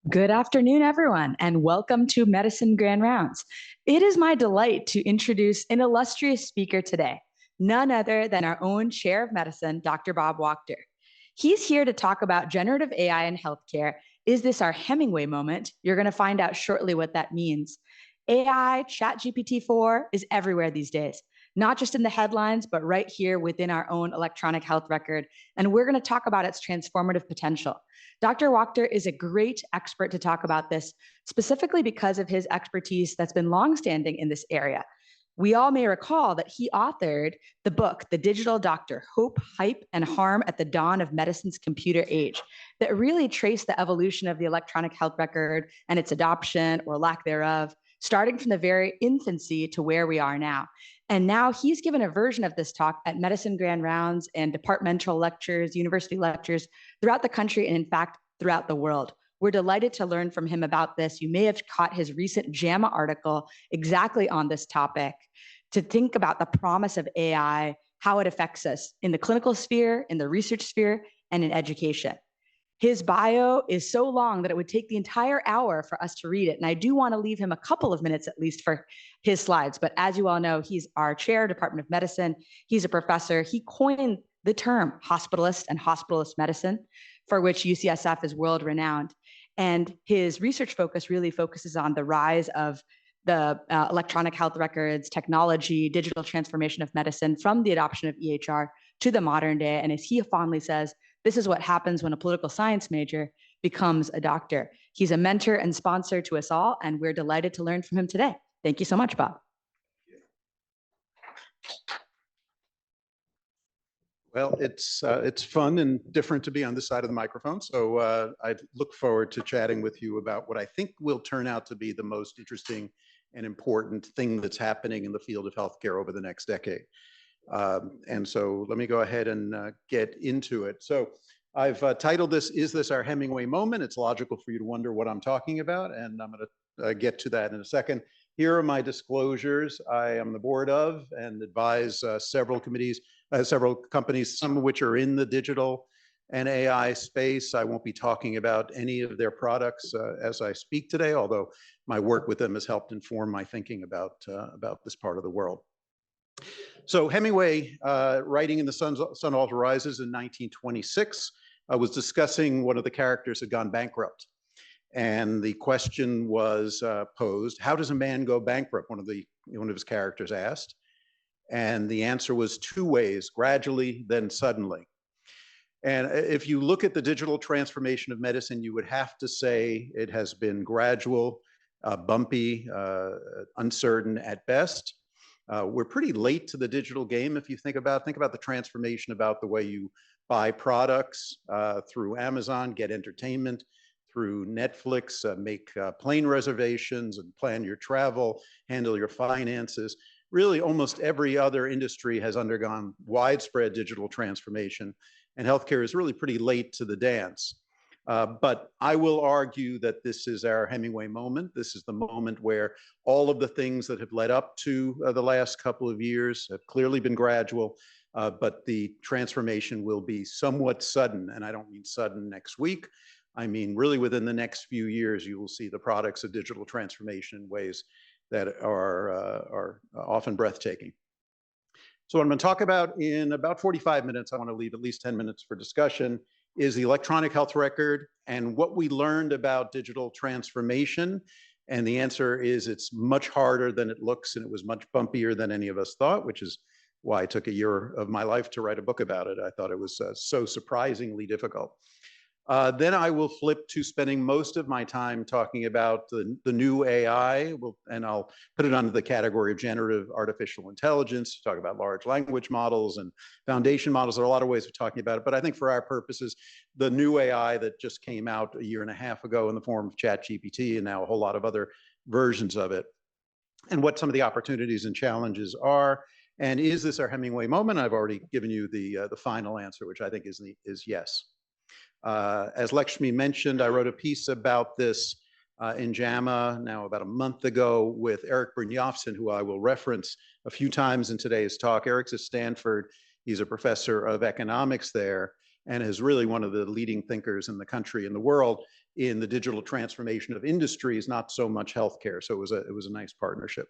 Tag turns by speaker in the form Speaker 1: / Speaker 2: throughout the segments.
Speaker 1: Good afternoon, everyone, and welcome to Medicine Grand Rounds. It is my delight to introduce an illustrious speaker today, none other than our own Chair of Medicine, Dr. Bob Wachter. He's here to talk about generative AI in healthcare. Is this our Hemingway moment? You're going to find out shortly what that means. AI, ChatGPT-4 is everywhere these days, not just in the headlines, but right here within our own electronic health record. And we're going to talk about its transformative potential. Dr. Wachter is a great expert to talk about this, specifically because of his expertise that's been longstanding in this area. We all may recall that he authored the book, The Digital Doctor: Hope, Hype, and Harm at the Dawn of Medicine's Computer Age, that really traced the evolution of the electronic health record and its adoption or lack thereof, starting from the very infancy to where we are now. And now he's given a version of this talk at Medicine Grand Rounds and departmental lectures, university lectures throughout the country, and in fact, throughout the world. We're delighted to learn from him about this. You may have caught his recent JAMA article exactly on this topic to think about the promise of AI, how it affects us in the clinical sphere, in the research sphere, and in education. His bio is so long that it would take the entire hour for us to read it. And I do want to leave him a couple of minutes at least for his slides. But as you all know, he's our chair, Department of Medicine. He's a professor. He coined the term hospitalist and hospitalist medicine, for which UCSF is world renowned. And his research focus really focuses on the rise of the electronic health records, technology, digital transformation of medicine from the adoption of EHR to the modern day. And as he fondly says, this is what happens when a political science major becomes a doctor. He's a mentor and sponsor to us all, and we're delighted to learn from him today. Thank you so much, Bob.
Speaker 2: Well, it's fun and different to be on this side of the microphone, so I look forward to chatting with you about what I think will turn out to be the most interesting and important thing that's happening in the field of healthcare over the next decade. And so let me go ahead and get into it. So I've titled this, Is This Our Hemingway Moment? It's logical for you to wonder what I'm talking about, and I'm going to get to that in a second. Here are my disclosures. I am the board of and advise several committees, several companies, some of which are in the digital and AI space. I won't be talking about any of their products as I speak today, although my work with them has helped inform my thinking about this part of the world. So Hemingway, writing in The Sun Always Rises in 1926, was discussing one of the characters had gone bankrupt. And the question was posed, how does a man go bankrupt? One of his characters asked. And the answer was two ways: gradually, then suddenly. And if you look at the digital transformation of medicine, you would have to say it has been gradual, bumpy, uncertain at best. We're pretty late to the digital game. If you think about the transformation about the way you buy products through Amazon, get entertainment, through Netflix, make plane reservations and plan your travel, handle your finances. Really, almost every other industry has undergone widespread digital transformation, and healthcare is really pretty late to the dance. But I will argue that this is our Hemingway moment. This is the moment where all of the things that have led up to the last couple of years have clearly been gradual, but the transformation will be somewhat sudden. And I don't mean sudden next week. I mean, really within the next few years, you will see the products of digital transformation in ways that are often breathtaking. So what I'm going to talk about in about 45 minutes, I want to leave at least 10 minutes for discussion, is the electronic health record and what we learned about digital transformation. And the answer is it's much harder than it looks, and it was much bumpier than any of us thought, which is why it took a year of my life to write a book about it. I thought it was so surprisingly difficult. Then I will flip to spending most of my time talking about the new AI, and I'll put it under the category of generative artificial intelligence, talk about large language models and foundation models. There are a lot of ways of talking about it, but I think for our purposes, the new AI that just came out a year and a half ago in the form of ChatGPT, and now a whole lot of other versions of it, and what some of the opportunities and challenges are. And is this our Hemingway moment? I've already given you the final answer, which I think is yes. As Lakshmi mentioned, I wrote a piece about this in JAMA now about a month ago with Eric Brynjolfsson, who I will reference a few times in today's talk. Eric's at Stanford. He's a professor of economics there and is really one of the leading thinkers in the country and the world in the digital transformation of industries, not so much healthcare. So it was a nice partnership.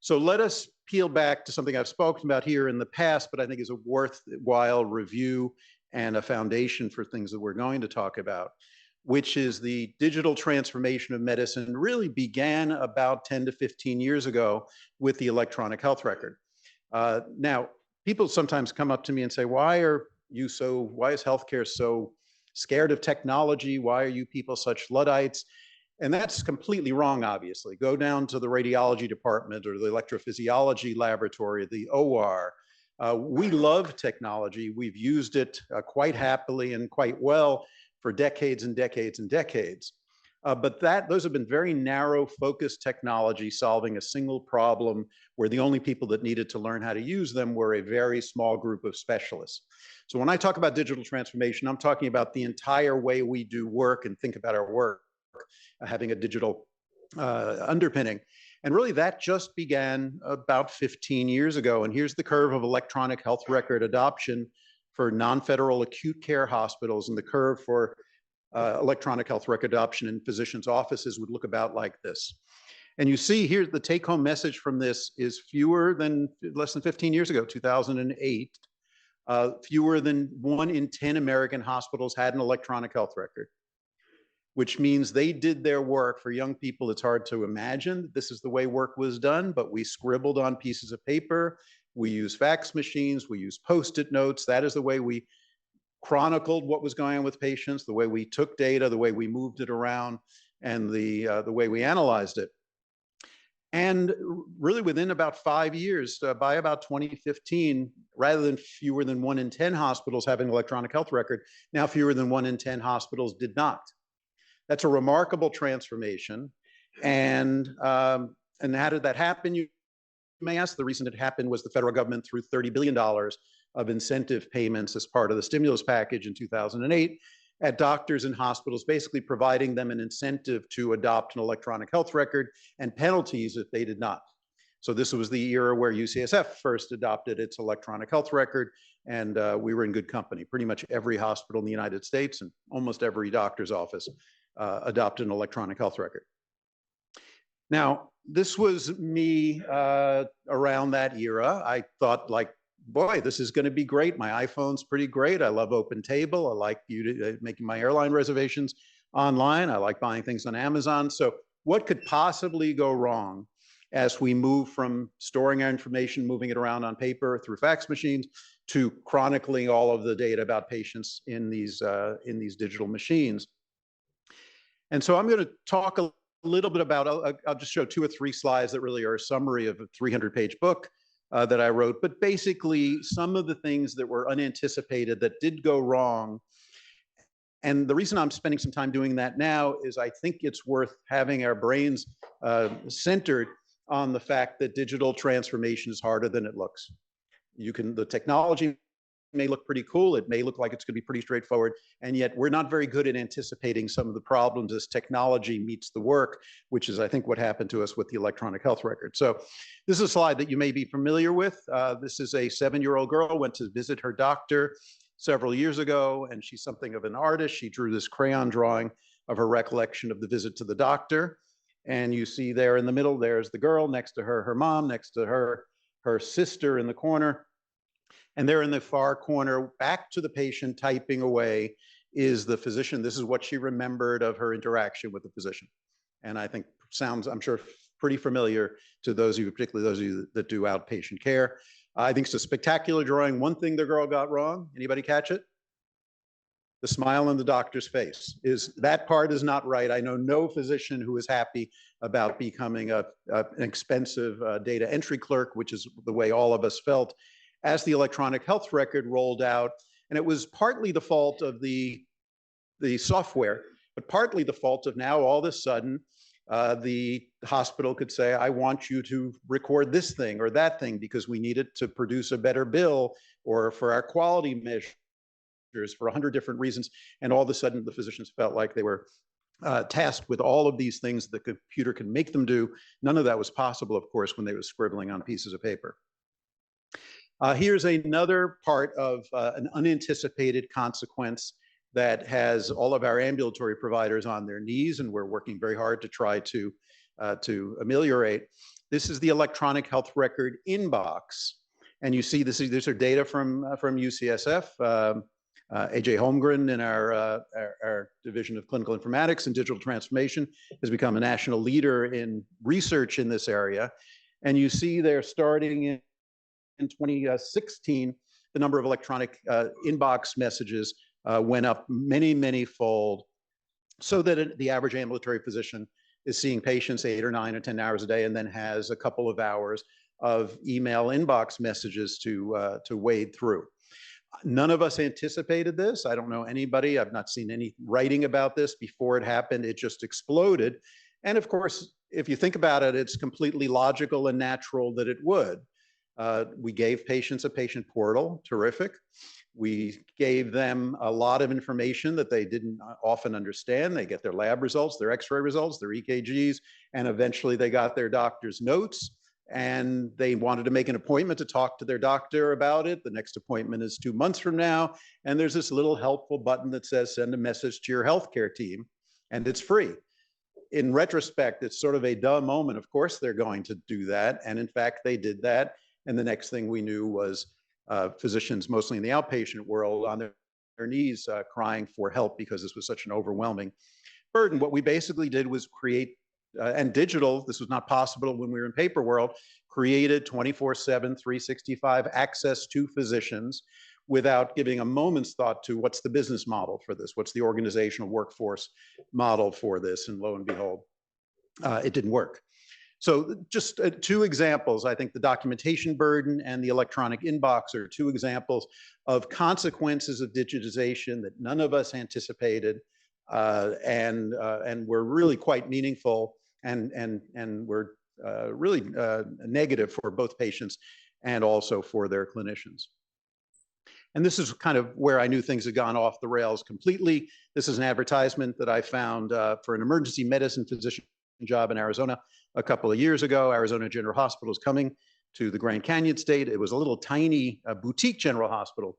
Speaker 2: So let us peel back to something I've spoken about here in the past, but I think is a worthwhile review and a foundation for things that we're going to talk about, which is the digital transformation of medicine really began about 10 to 15 years ago with the electronic health record. Now, people sometimes come up to me and say, why is healthcare so scared of technology? Why are you people such Luddites? And that's completely wrong, obviously. Go down to the radiology department or the electrophysiology laboratory, the OR. We love technology. We've used it quite happily and quite well for decades and decades and decades. But those have been very narrow, focused technology solving a single problem where the only people that needed to learn how to use them were a very small group of specialists. So when I talk about digital transformation, I'm talking about the entire way we do work and think about our work having a digital underpinning. And really that just began about 15 years ago. And here's the curve of electronic health record adoption for non-federal acute care hospitals, and the curve for electronic health record adoption in physicians' offices would look about like this. And you see here, the take-home message from this is less than 15 years ago, 2008, fewer than 1 in 10 American hospitals had an electronic health record, which means they did their work. For young people, it's hard to imagine that this is the way work was done, but we scribbled on pieces of paper, we use fax machines, we use Post-it notes. That is the way we chronicled what was going on with patients, the way we took data, the way we moved it around, and the way we analyzed it. And really within about 5 years, by about 2015, rather than fewer than 1 in 10 hospitals having an electronic health record, now fewer than 1 in 10 hospitals did not. That's a remarkable transformation. And how did that happen? You may ask. The reason it happened was the federal government threw $30 billion of incentive payments as part of the stimulus package in 2008 at doctors and hospitals, basically providing them an incentive to adopt an electronic health record and penalties if they did not. So this was the era where UCSF first adopted its electronic health record, and we were in good company. Pretty much every hospital in the United States and almost every doctor's office adopted an electronic health record. Now, this was me around that era. I thought, like, boy, this is going to be great. My iPhone's pretty great. I love OpenTable. I like making my airline reservations online. I like buying things on Amazon. So what could possibly go wrong as we move from storing our information, moving it around on paper through fax machines, to chronicling all of the data about patients in these digital machines? And so I'm going to talk a little bit about, I'll just show 2 or 3 slides that really are a summary of a 300-page book that I wrote, but basically some of the things that were unanticipated that did go wrong. And the reason I'm spending some time doing that now is I think it's worth having our brains centered on the fact that digital transformation is harder than it looks. The technology may look pretty cool. It may look like it's going to be pretty straightforward. And yet we're not very good at anticipating some of the problems as technology meets the work, which is, I think, what happened to us with the electronic health record. So this is a slide that you may be familiar with. This is a 7-year-old girl, went to visit her doctor several years ago, and she's something of an artist. She drew this crayon drawing of her recollection of the visit to the doctor. And you see there in the middle, there's the girl, next to her, her mom, next to her, her sister in the corner. And there in the far corner, back to the patient typing away, is the physician. This is what she remembered of her interaction with the physician. And I think sounds, I'm sure, pretty familiar to those of you, particularly those of you that do outpatient care. I think it's a spectacular drawing. One thing the girl got wrong, anybody catch it? The smile on the doctor's face. That part is not right. I know no physician who is happy about becoming an expensive data entry clerk, which is the way all of us felt as the electronic health record rolled out. And it was partly the fault of the software, but partly the fault of now all of a sudden, the hospital could say, I want you to record this thing or that thing because we need it to produce a better bill or for our quality measures for 100 different reasons. And all of a sudden, the physicians felt like they were tasked with all of these things the computer can make them do. None of that was possible, of course, when they were scribbling on pieces of paper. Here's another part of an unanticipated consequence that has all of our ambulatory providers on their knees, and we're working very hard to try to ameliorate. This is the electronic health record inbox. And you see, these are data from UCSF. AJ Holmgren in our Division of Clinical Informatics and Digital Transformation has become a national leader in research in this area. And you see they're starting in 2016, the number of electronic inbox messages went up many fold, so that the average ambulatory physician is seeing patients 8 or 9 or 10 hours a day, and then has a couple of hours of email inbox messages to wade through. None of us anticipated this. I don't know anybody. I've not seen any writing about this before it happened. It just exploded. And of course, if you think about it, it's completely logical and natural that it would. We gave patients a patient portal, terrific. We gave them a lot of information that they didn't often understand. They get their lab results, their x-ray results, their EKGs, and eventually they got their doctor's notes, and they wanted to make an appointment to talk to their doctor about it. The next appointment is 2 months from now, and there's this little helpful button that says send a message to your healthcare team, and it's free. In retrospect, it's sort of a dumb moment. Of course they're going to do that, and in fact they did that. And the next thing we knew was physicians, mostly in the outpatient world, on their knees crying for help because this was such an overwhelming burden. What we basically did was create, and digital, this was not possible when we were in paper world, created 24/7, 365 access to physicians without giving a moment's thought to what's the business model for this, what's the organizational workforce model for this, and lo and behold, it didn't work. So just 2 examples. I think the documentation burden and the electronic inbox are 2 examples of consequences of digitization that none of us anticipated, and were really quite meaningful, and were really negative for both patients and also for their clinicians. And this is kind of where I knew things had gone off the rails completely. This is an advertisement that I found for an emergency medicine physician job in Arizona a couple of years ago. Arizona General Hospital is coming to the Grand Canyon State. It was a little tiny boutique general hospital.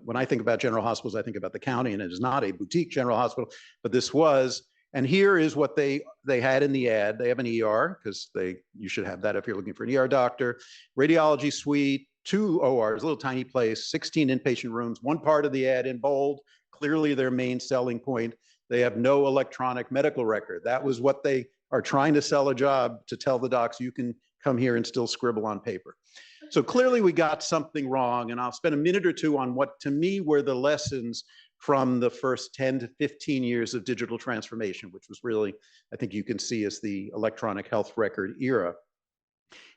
Speaker 2: When I think about general hospitals, I think about the county, and it is not a boutique general hospital, but this was. And here is what they had in the ad. They have an ER, because you should have that if you're looking for an ER doctor. Radiology suite, 2 ORs, a little tiny place, 16 inpatient rooms. One part of the ad in bold, clearly their main selling point. They have no electronic medical record. That was what they are trying to sell a job, to tell the docs, you can come here and still scribble on paper. So clearly we got something wrong, and I'll spend a minute or 2 on what to me were the lessons from the first 10 to 15 years of digital transformation, which was really, I think you can see, as the electronic health record era.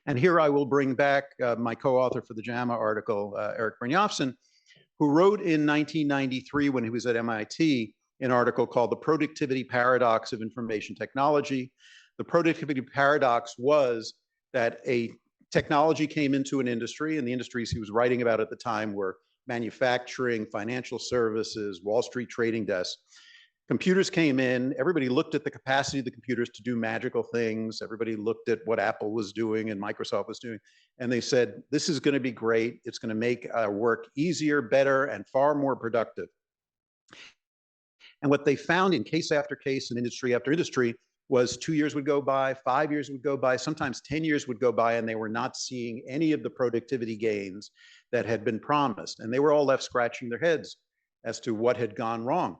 Speaker 2: And here I will bring back my co-author for the JAMA article, Eric Brynjolfsson, who wrote in 1993, when he was at MIT, an article called The Productivity Paradox of Information Technology. The productivity paradox was that a technology came into an industry, and the industries he was writing about at the time were manufacturing, financial services, Wall Street trading desks. Computers came in, everybody looked at the capacity of the computers to do magical things. Everybody looked at what Apple was doing and Microsoft was doing, and they said, this is going to be great. It's going to make our work easier, better, and far more productive. And what they found in case after case and industry after industry was 2 years would go by, 5 years would go by, sometimes 10 years would go by, and they were not seeing any of the productivity gains that had been promised. And they were all left scratching their heads as to what had gone wrong.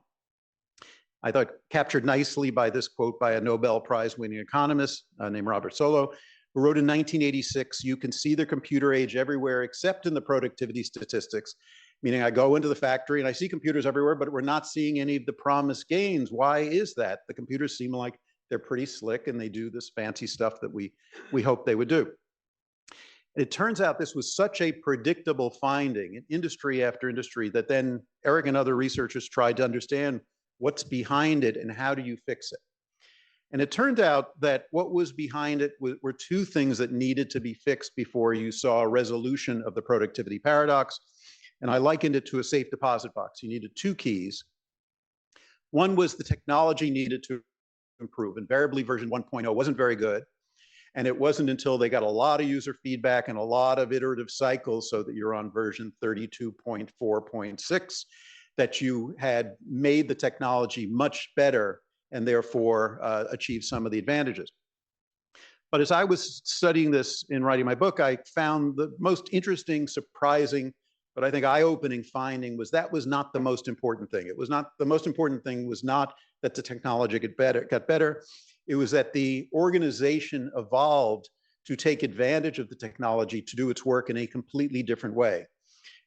Speaker 2: I thought captured nicely by this quote by a Nobel Prize winning economist named Robert Solow, who wrote in 1986, you can see the computer age everywhere except in the productivity statistics. Meaning I go into the factory and I see computers everywhere, but we're not seeing any of the promised gains. Why is that? The computers seem like they're pretty slick and they do this fancy stuff that we hoped they would do. It turns out this was such a predictable finding in industry after industry that then Eric and other researchers tried to understand what's behind it and how do you fix it. And it turned out that what was behind it were 2 things that needed to be fixed before you saw a resolution of the productivity paradox. And I likened it to a safe deposit box. You needed 2 keys. One was the technology needed to improve. Invariably, version 1.0 wasn't very good. And it wasn't until they got a lot of user feedback and a lot of iterative cycles, so that you're on version 32.4.6, that you had made the technology much better and therefore achieved some of the advantages. But as I was studying this in writing my book, I found the most interesting, surprising, but I think eye-opening finding was that was not the most important thing. It was not, the most important thing was not that the technology got better. It was that the organization evolved to take advantage of the technology to do its work in a completely different way.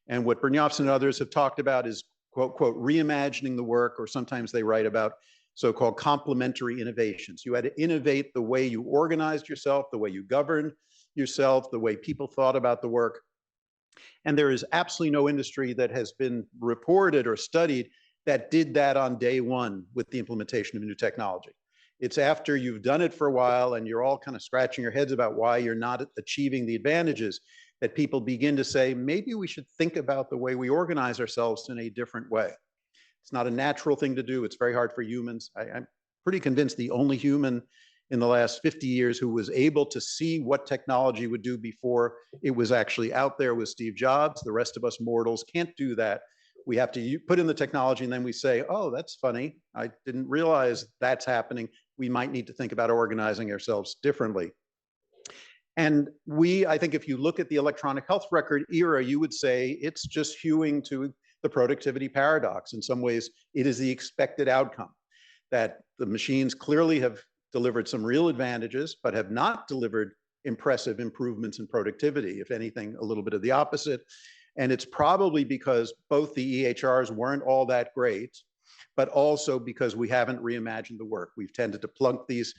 Speaker 2: And what Brynjolfsson and others have talked about is, quote, quote, reimagining the work, or sometimes they write about so-called complementary innovations. You had to innovate the way you organized yourself, the way you governed yourself, the way people thought about the work. And there is absolutely no industry that has been reported or studied that did that on day one with the implementation of new technology. It's after you've done it for a while and you're all kind of scratching your heads about why you're not achieving the advantages that people begin to say, maybe we should think about the way we organize ourselves in a different way. It's not a natural thing to do. It's very hard for humans. I'm pretty convinced the only human in the last 50 years who was able to see what technology would do before it was actually out there was Steve Jobs. The rest of us mortals can't do that. We have to put in the technology and then we say, oh, that's funny. I didn't realize that's happening. We might need to think about organizing ourselves differently. And I think if you look at the electronic health record era, you would say it's just hewing to the productivity paradox. In some ways, it is the expected outcome, that the machines clearly have delivered some real advantages, but have not delivered impressive improvements in productivity. If anything, a little bit of the opposite. And it's probably because both the EHRs weren't all that great, but also because we haven't reimagined the work. We've tended to plunk these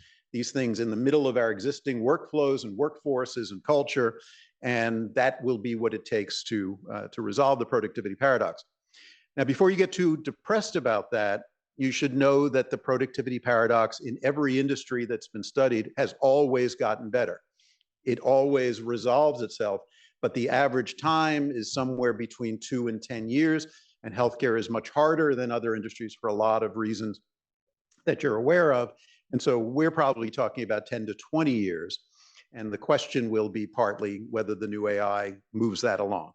Speaker 2: things in the middle of our existing workflows and workforces and culture, and that will be what it takes to resolve the productivity paradox. Now, before you get too depressed about that, you should know that the productivity paradox in every industry that's been studied has always gotten better. It always resolves itself, but the average time is somewhere between 2 and 10 years, and healthcare is much harder than other industries for a lot of reasons that you're aware of. And so we're probably talking about 10 to 20 years. And the question will be partly whether the new AI moves that along.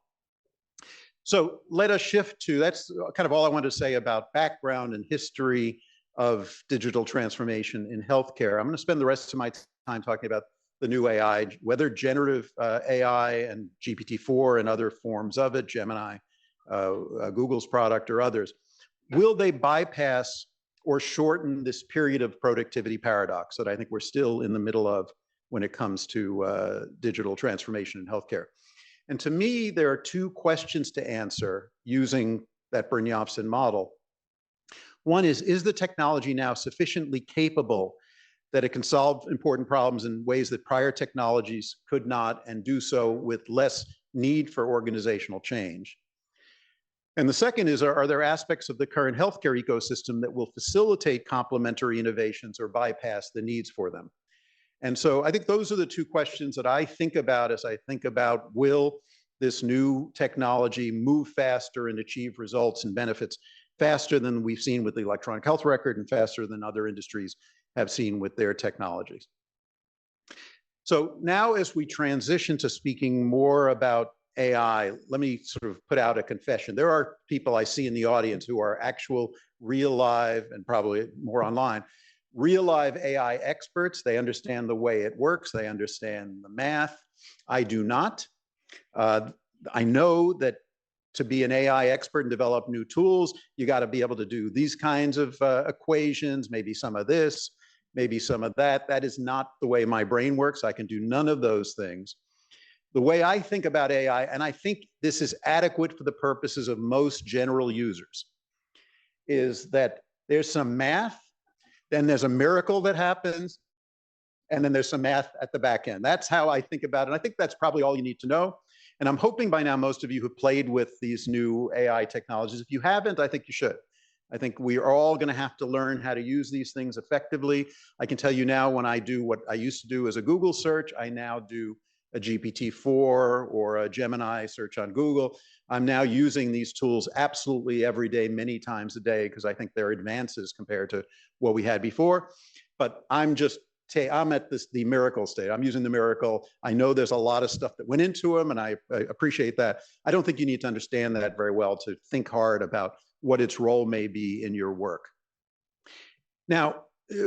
Speaker 2: So let us shift to, that's kind of all I wanted to say about background and history of digital transformation in healthcare. I'm going to spend the rest of my time talking about the new AI, whether generative AI and GPT-4 and other forms of it, Gemini, Google's product or others, will they bypass or shorten this period of productivity paradox that I think we're still in the middle of when it comes to digital transformation in healthcare? And to me, there are two questions to answer using that Brynjolfsson model. One is the technology now sufficiently capable that it can solve important problems in ways that prior technologies could not, and do so with less need for organizational change? And the second is, are there aspects of the current healthcare ecosystem that will facilitate complementary innovations or bypass the needs for them? And so I think those are the two questions that I think about as I think about, will this new technology move faster and achieve results and benefits faster than we've seen with the electronic health record and faster than other industries have seen with their technologies? So now as we transition to speaking more about AI, let me sort of put out a confession. There are people I see in the audience who are actual real live, and probably more online, real live AI experts. They understand the way it works. They understand the math. I do not. I know that to be an AI expert and develop new tools, you got to be able to do these kinds of equations, maybe some of this, maybe some of that. That is not the way my brain works. I can do none of those things. The way I think about AI, and I think this is adequate for the purposes of most general users, is that there's some math, then there's a miracle that happens, and then there's some math at the back end. That's how I think about it. And I think that's probably all you need to know. And I'm hoping by now most of you have played with these new AI technologies. If you haven't, I think you should. I think we are all going to have to learn how to use these things effectively. I can tell you now, when I do what I used to do as a Google search, I now do a GPT-4 or a Gemini search on Google. I'm now using these tools absolutely every day, many times a day, because I think they're advances compared to what we had before. But I'm at the miracle state. I'm using the miracle. I know there's a lot of stuff that went into them, and I appreciate that. I don't think you need to understand that very well to think hard about what its role may be in your work. Now,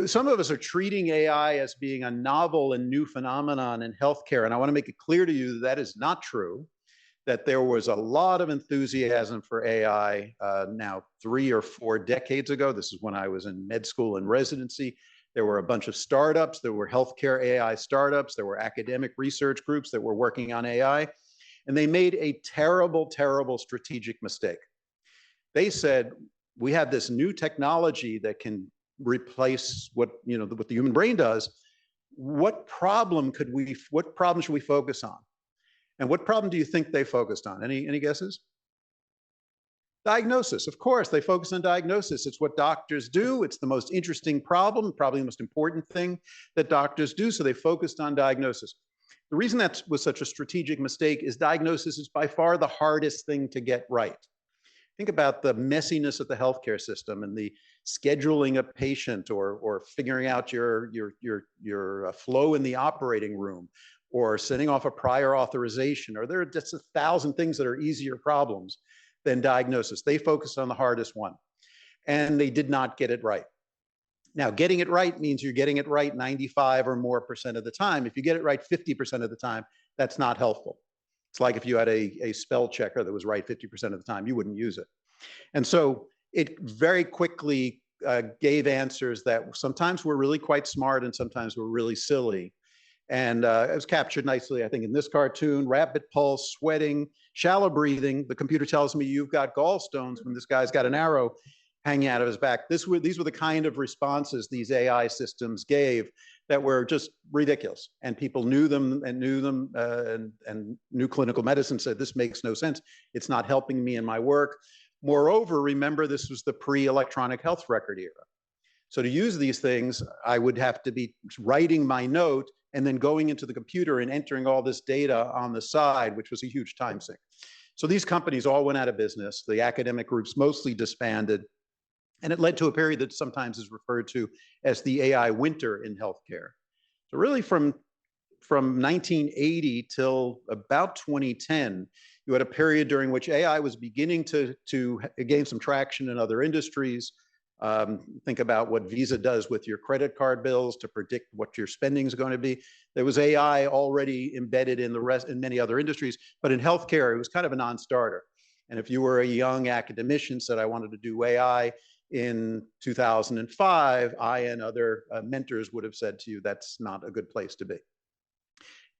Speaker 2: some of us are treating AI as being a novel and new phenomenon in healthcare, and I want to make it clear to you that that is not true, that there was a lot of enthusiasm for AI now 3 or 4 decades ago. This is when I was in med school and residency. There were a bunch of startups. There were healthcare AI startups. There were academic research groups that were working on AI. And they made a terrible, terrible strategic mistake. They said, we have this new technology that can replace what the human brain does. What problem should we focus on? And what problem do you think they focused on? Any guesses? Diagnosis. Of course, they focus on diagnosis. It's what doctors do. It's the most interesting problem, probably the most important thing that doctors do. So they focused on diagnosis. The reason that was such a strategic mistake is diagnosis is by far the hardest thing to get right. Think about the messiness of the healthcare system and the scheduling a patient or figuring out your flow in the operating room or sending off a prior authorization, or there are just 1,000 things that are easier problems than diagnosis. They focused on the hardest one, and they did not get it right. Now, getting it right means you're getting it right 95% or more of the time. If you get it right 50% of the time, that's not helpful. It's like if you had a spell checker that was right 50% of the time, you wouldn't use it. And so it very quickly gave answers that sometimes were really quite smart and sometimes were really silly. And it was captured nicely, I think, in this cartoon: rapid pulse, sweating, shallow breathing. The computer tells me you've got gallstones when this guy's got an arrow hanging out of his back. These were the kind of responses these AI systems gave that were just ridiculous. And people knew them, and knew clinical medicine said, this makes no sense. It's not helping me in my work. Moreover, remember, this was the pre-electronic health record era. So to use these things, I would have to be writing my note and then going into the computer and entering all this data on the side, which was a huge time sink. So these companies all went out of business. The academic groups mostly disbanded. And it led to a period that sometimes is referred to as the AI winter in healthcare. So really from 1980 till about 2010, you had a period during which AI was beginning to gain some traction in other industries. Think about what Visa does with your credit card bills to predict what your spending is going to be. There was AI already embedded in many other industries, but in healthcare, it was kind of a non-starter. And if you were a young academician, said, I wanted to do AI in 2005, I and other mentors would have said to you, that's not a good place to be.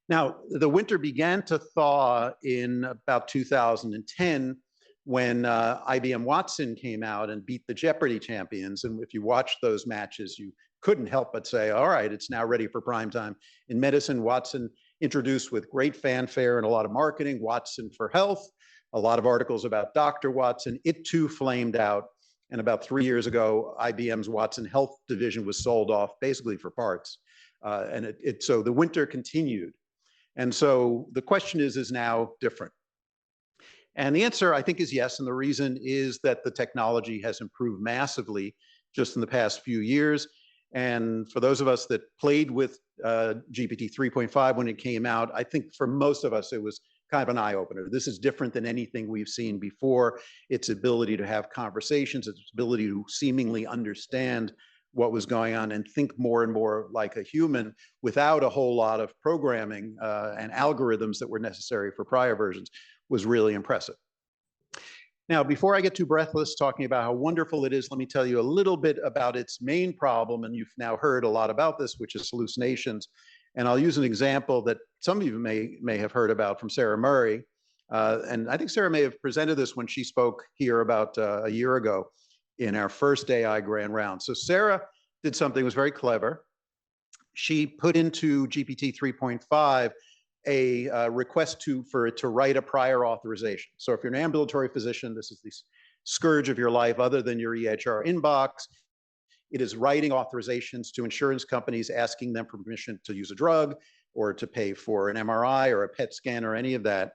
Speaker 2: Now, the winter began to thaw in about 2010 when IBM Watson came out and beat the Jeopardy champions. And if you watched those matches, you couldn't help but say, all right, it's now ready for prime time. In medicine, Watson introduced with great fanfare and a lot of marketing, Watson for Health, a lot of articles about Dr. Watson. It too flamed out. And about 3 years ago, IBM's Watson Health division was sold off basically for parts. So the winter continued. And so the question is now different? And the answer, I think, is yes. And the reason is that the technology has improved massively just in the past few years. And for those of us that played with GPT 3.5 when it came out, I think for most of us, it was kind of an eye-opener. This is different than anything we've seen before. Its ability to have conversations, its ability to seemingly understand what was going on and think more and more like a human without a whole lot of programming and algorithms that were necessary for prior versions was really impressive. Now, before I get too breathless talking about how wonderful it is, let me tell you a little bit about its main problem. And you've now heard a lot about this, which is hallucinations. And I'll use an example that some of you may have heard about from Sarah Murray. And I think Sarah may have presented this when she spoke here about a year ago in our first AI Grand Round. So Sarah did something that was very clever. She put into GPT 3.5 a request for it to write a prior authorization. So if you're an ambulatory physician, this is the scourge of your life other than your EHR inbox. It is writing authorizations to insurance companies, asking them for permission to use a drug or to pay for an MRI or a PET scan or any of that.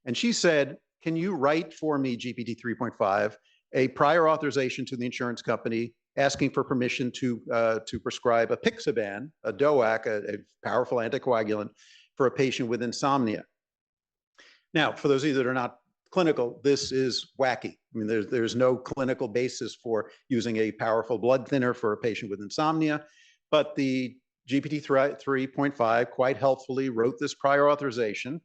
Speaker 2: And she said, can you write for me, GPT 3.5, a prior authorization to the insurance company asking for permission to prescribe a Pixaban, a DOAC, a powerful anticoagulant, for a patient with insomnia. Now, for those of you that are not clinical, this is wacky. I mean, there's no clinical basis for using a powerful blood thinner for a patient with insomnia, but the GPT 3.5 quite helpfully wrote this prior authorization.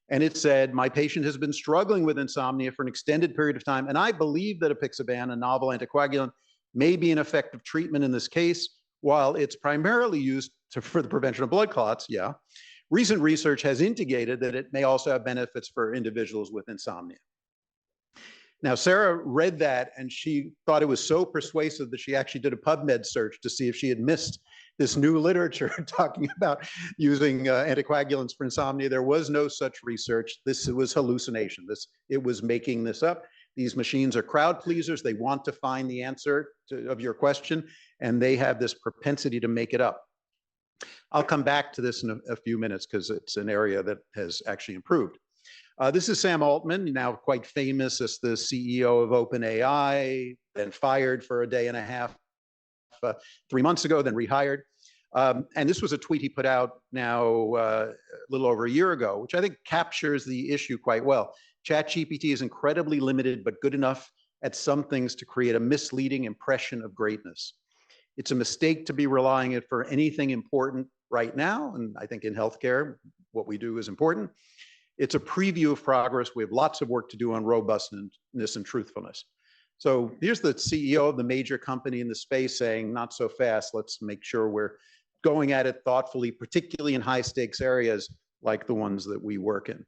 Speaker 2: And it said, my patient has been struggling with insomnia for an extended period of time, and I believe that apixaban, a novel anticoagulant, may be an effective treatment in this case. While it's primarily used for the prevention of blood clots, yeah, recent research has indicated that it may also have benefits for individuals with insomnia. Now, Sarah read that and she thought it was so persuasive that she actually did a PubMed search to see if she had missed this new literature talking about using anticoagulants for insomnia. There was no such research. This was hallucination. It was making this up. These machines are crowd pleasers. They want to find the answer of your question, and they have this propensity to make it up. I'll come back to this in a few minutes because it's an area that has actually improved. This is Sam Altman, now quite famous as the CEO of OpenAI, then fired for a day and a half 3 months ago, then rehired. And this was a tweet he put out now a little over a year ago, which I think captures the issue quite well. ChatGPT is incredibly limited, but good enough at some things to create a misleading impression of greatness. It's a mistake to be relying on it for anything important right now. And I think in healthcare, what we do is important. It's a preview of progress. We have lots of work to do on robustness and truthfulness. So here's the CEO of the major company in the space saying, not so fast, let's make sure we're going at it thoughtfully, particularly in high stakes areas like the ones that we work in.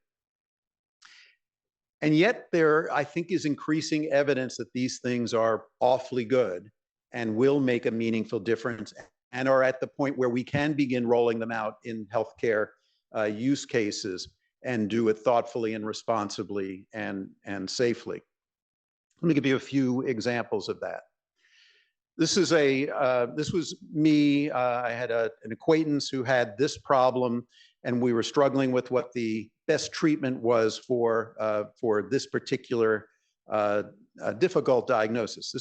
Speaker 2: And yet there, I think, is increasing evidence that these things are awfully good and will make a meaningful difference and are at the point where we can begin rolling them out in healthcare use cases and do it thoughtfully and responsibly and safely. Let me give you a few examples of that. This was me. I had an acquaintance who had this problem, and we were struggling with what the best treatment was for this particular difficult diagnosis.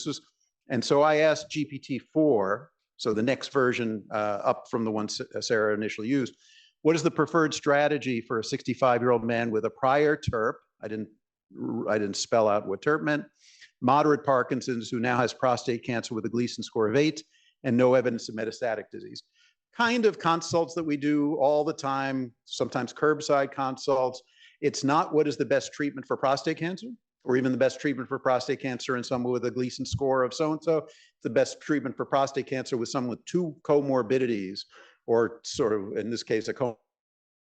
Speaker 2: And so I asked GPT-4, so the next version up from the one Sarah initially used, what is the preferred strategy for a 65-year-old man with a prior TERP? I didn't spell out what TERP meant. Moderate Parkinson's, who now has prostate cancer with a Gleason score of 8 and no evidence of metastatic disease. Kind of consults that we do all the time, sometimes curbside consults. It's not what is the best treatment for prostate cancer, or even the best treatment for prostate cancer in someone with a Gleason score of so-and-so. It's the best treatment for prostate cancer with someone with 2 comorbidities, or sort of, in this case, a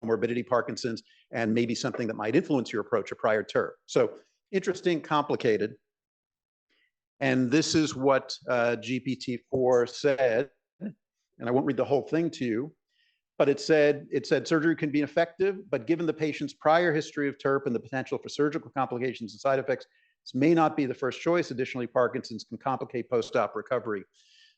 Speaker 2: comorbidity Parkinson's, and maybe something that might influence your approach, a prior TERP. So interesting, complicated. And this is what GPT-4 said, and I won't read the whole thing to you, but it said surgery can be effective, but given the patient's prior history of TERP and the potential for surgical complications and side effects, this may not be the first choice. Additionally, Parkinson's can complicate post-op recovery.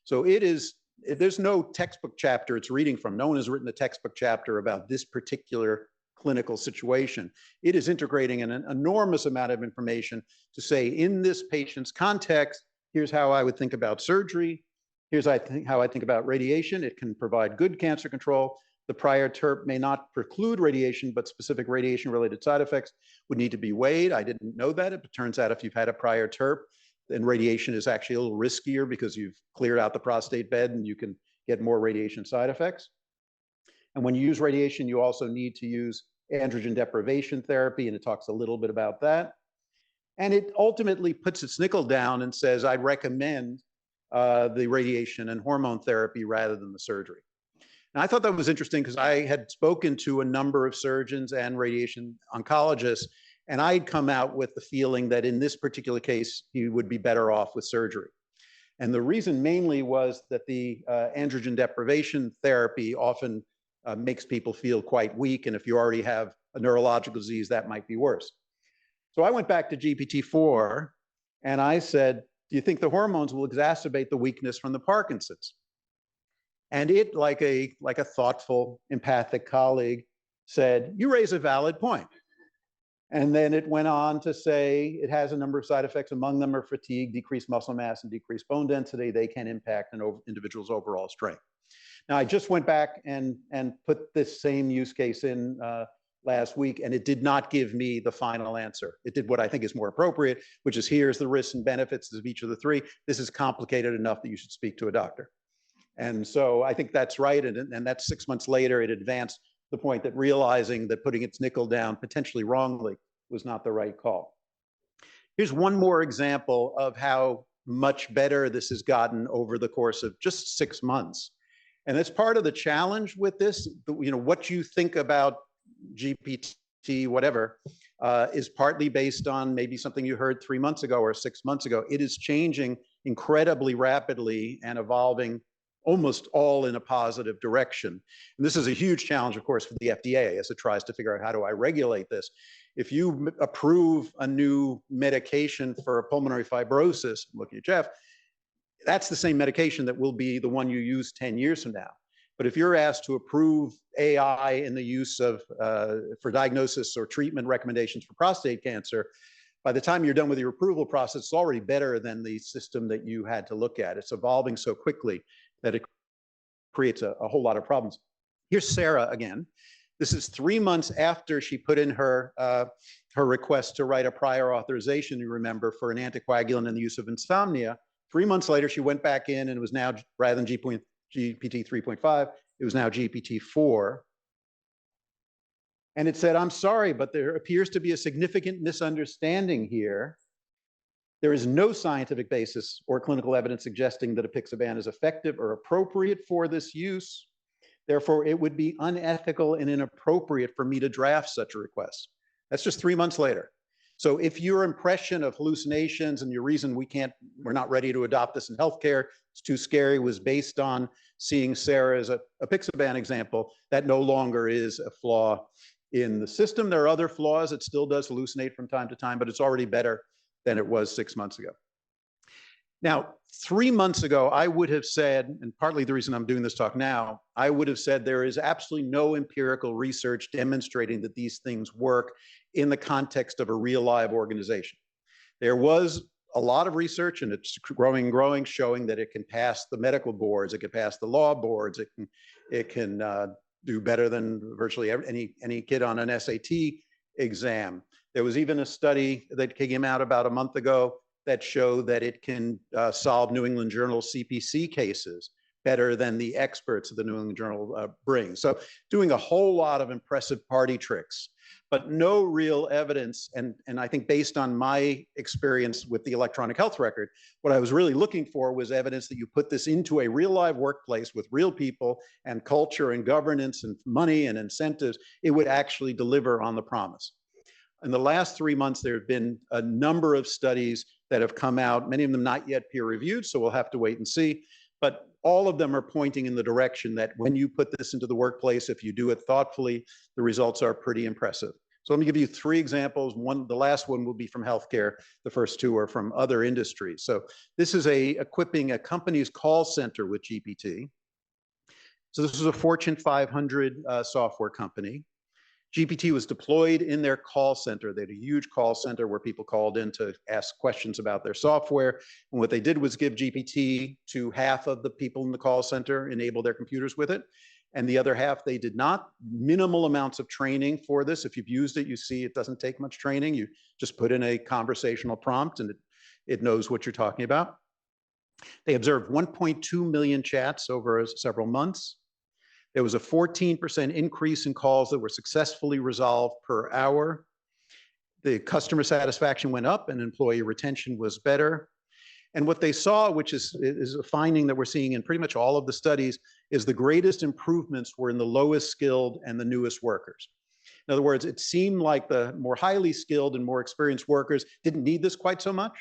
Speaker 2: So there's no textbook chapter it's reading from. No one has written a textbook chapter about this particular clinical situation. It is integrating an enormous amount of information to say, in this patient's context, here's how I would think about surgery. Here's how I think about radiation. It can provide good cancer control. The prior TERP may not preclude radiation, but specific radiation-related side effects would need to be weighed. I didn't know that. It turns out if you've had a prior TERP, then radiation is actually a little riskier because you've cleared out the prostate bed and you can get more radiation side effects. And when you use radiation, you also need to use androgen deprivation therapy, and it talks a little bit about that. And it ultimately puts its nickel down and says, I'd recommend the radiation and hormone therapy rather than the surgery. And I thought that was interesting because I had spoken to a number of surgeons and radiation oncologists, and I'd come out with the feeling that in this particular case, he would be better off with surgery. And the reason mainly was that the androgen deprivation therapy often makes people feel quite weak. And if you already have a neurological disease, that might be worse. So I went back to GPT-4 and I said, do you think the hormones will exacerbate the weakness from the Parkinson's? And it, like a thoughtful, empathic colleague, said, you raise a valid point. And then it went on to say it has a number of side effects. Among them are fatigue, decreased muscle mass, and decreased bone density. They can impact an individual's overall strength. Now, I just went back and put this same use case in last week, and it did not give me the final answer. It did what I think is more appropriate, which is here's the risks and benefits of each of the three. This is complicated enough that you should speak to a doctor. And so I think that's right. And that's 6 months later, it advanced the point that realizing that putting its nickel down potentially wrongly was not the right call. Here's one more example of how much better this has gotten over the course of just 6 months. And that's part of the challenge with this. What you think about GPT, whatever, is partly based on maybe something you heard 3 months ago or 6 months ago. It is changing incredibly rapidly and evolving almost all in a positive direction. And this is a huge challenge, of course, for the FDA as it tries to figure out how do I regulate this. If you approve a new medication for pulmonary fibrosis, I'm looking at Jeff, that's the same medication that will be the one you use 10 years from now. But if you're asked to approve AI in the use of for diagnosis or treatment recommendations for prostate cancer, by the time you're done with your approval process, it's already better than the system that you had to look at. It's evolving so quickly that it creates a whole lot of problems. Here's Sarah again. This is 3 months after she put in her request to write a prior authorization, you remember, for an anticoagulant in the use of insomnia. 3 months later, she went back in and it was now, rather than GPT 3.5, it was now GPT-4. And it said, I'm sorry, but there appears to be a significant misunderstanding here. There is no scientific basis or clinical evidence suggesting that apixaban is effective or appropriate for this use. Therefore, it would be unethical and inappropriate for me to draft such a request. That's just 3 months later. So if your impression of hallucinations and your reason we're not ready to adopt this in healthcare, it's too scary, was based on seeing Sarah as a apixaban example, that no longer is a flaw in the system. There are other flaws. It still does hallucinate from time to time, but it's already better than it was 6 months ago. Now, 3 months ago, I would have said, and partly the reason I'm doing this talk now, I would have said there is absolutely no empirical research demonstrating that these things work in the context of a real live organization. There was a lot of research, and it's growing and growing, showing that it can pass the medical boards, it can pass the law boards, it can do better than virtually any kid on an SAT exam. There was even a study that came out about a month ago that showed that it can solve New England Journal CPC cases better than the experts of the New England Journal bring. So doing a whole lot of impressive party tricks, but no real evidence. And I think based on my experience with the electronic health record, what I was really looking for was evidence that you put this into a real live workplace with real people and culture and governance and money and incentives, it would actually deliver on the promise. In the last 3 months, there have been a number of studies that have come out, many of them not yet peer reviewed, so we'll have to wait and see. But all of them are pointing in the direction that when you put this into the workplace, if you do it thoughtfully, the results are pretty impressive. So let me give you 3 examples. The last one will be from healthcare. The first 2 are from other industries. So this is equipping a company's call center with GPT. So this is a Fortune 500 software company. GPT was deployed in their call center. They had a huge call center where people called in to ask questions about their software. And what they did was give GPT to half of the people in the call center, enable their computers with it. And the other half, they did not. Minimal amounts of training for this. If you've used it, you see it doesn't take much training. You just put in a conversational prompt and it knows what you're talking about. They observed 1.2 million chats over several months. There was a 14% increase in calls that were successfully resolved per hour. The customer satisfaction went up and employee retention was better. And what they saw, which is a finding that we're seeing in pretty much all of the studies, is the greatest improvements were in the lowest skilled and the newest workers. In other words, it seemed like the more highly skilled and more experienced workers didn't need this quite so much,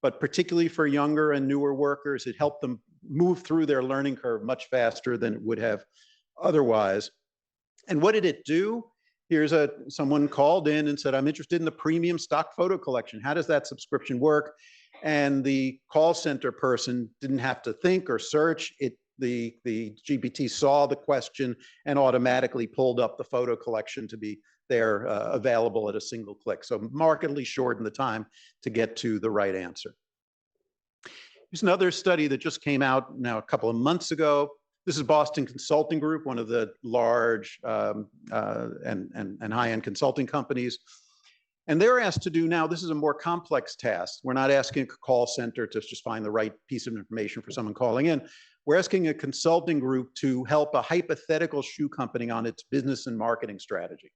Speaker 2: but particularly for younger and newer workers, it helped them move through their learning curve much faster than it would have otherwise. And what did it do? Here's someone called in and said, I'm interested in the premium stock photo collection. How does that subscription work? And the call center person didn't have to think or search. The GPT saw the question and automatically pulled up the photo collection to be there available at a single click. So markedly shortened the time to get to the right answer. Here's another study that just came out now a couple of months ago. This is Boston Consulting Group, one of the large and high-end consulting companies. And they're asked to do now, this is a more complex task. We're not asking a call center to just find the right piece of information for someone calling in. We're asking a consulting group to help a hypothetical shoe company on its business and marketing strategy.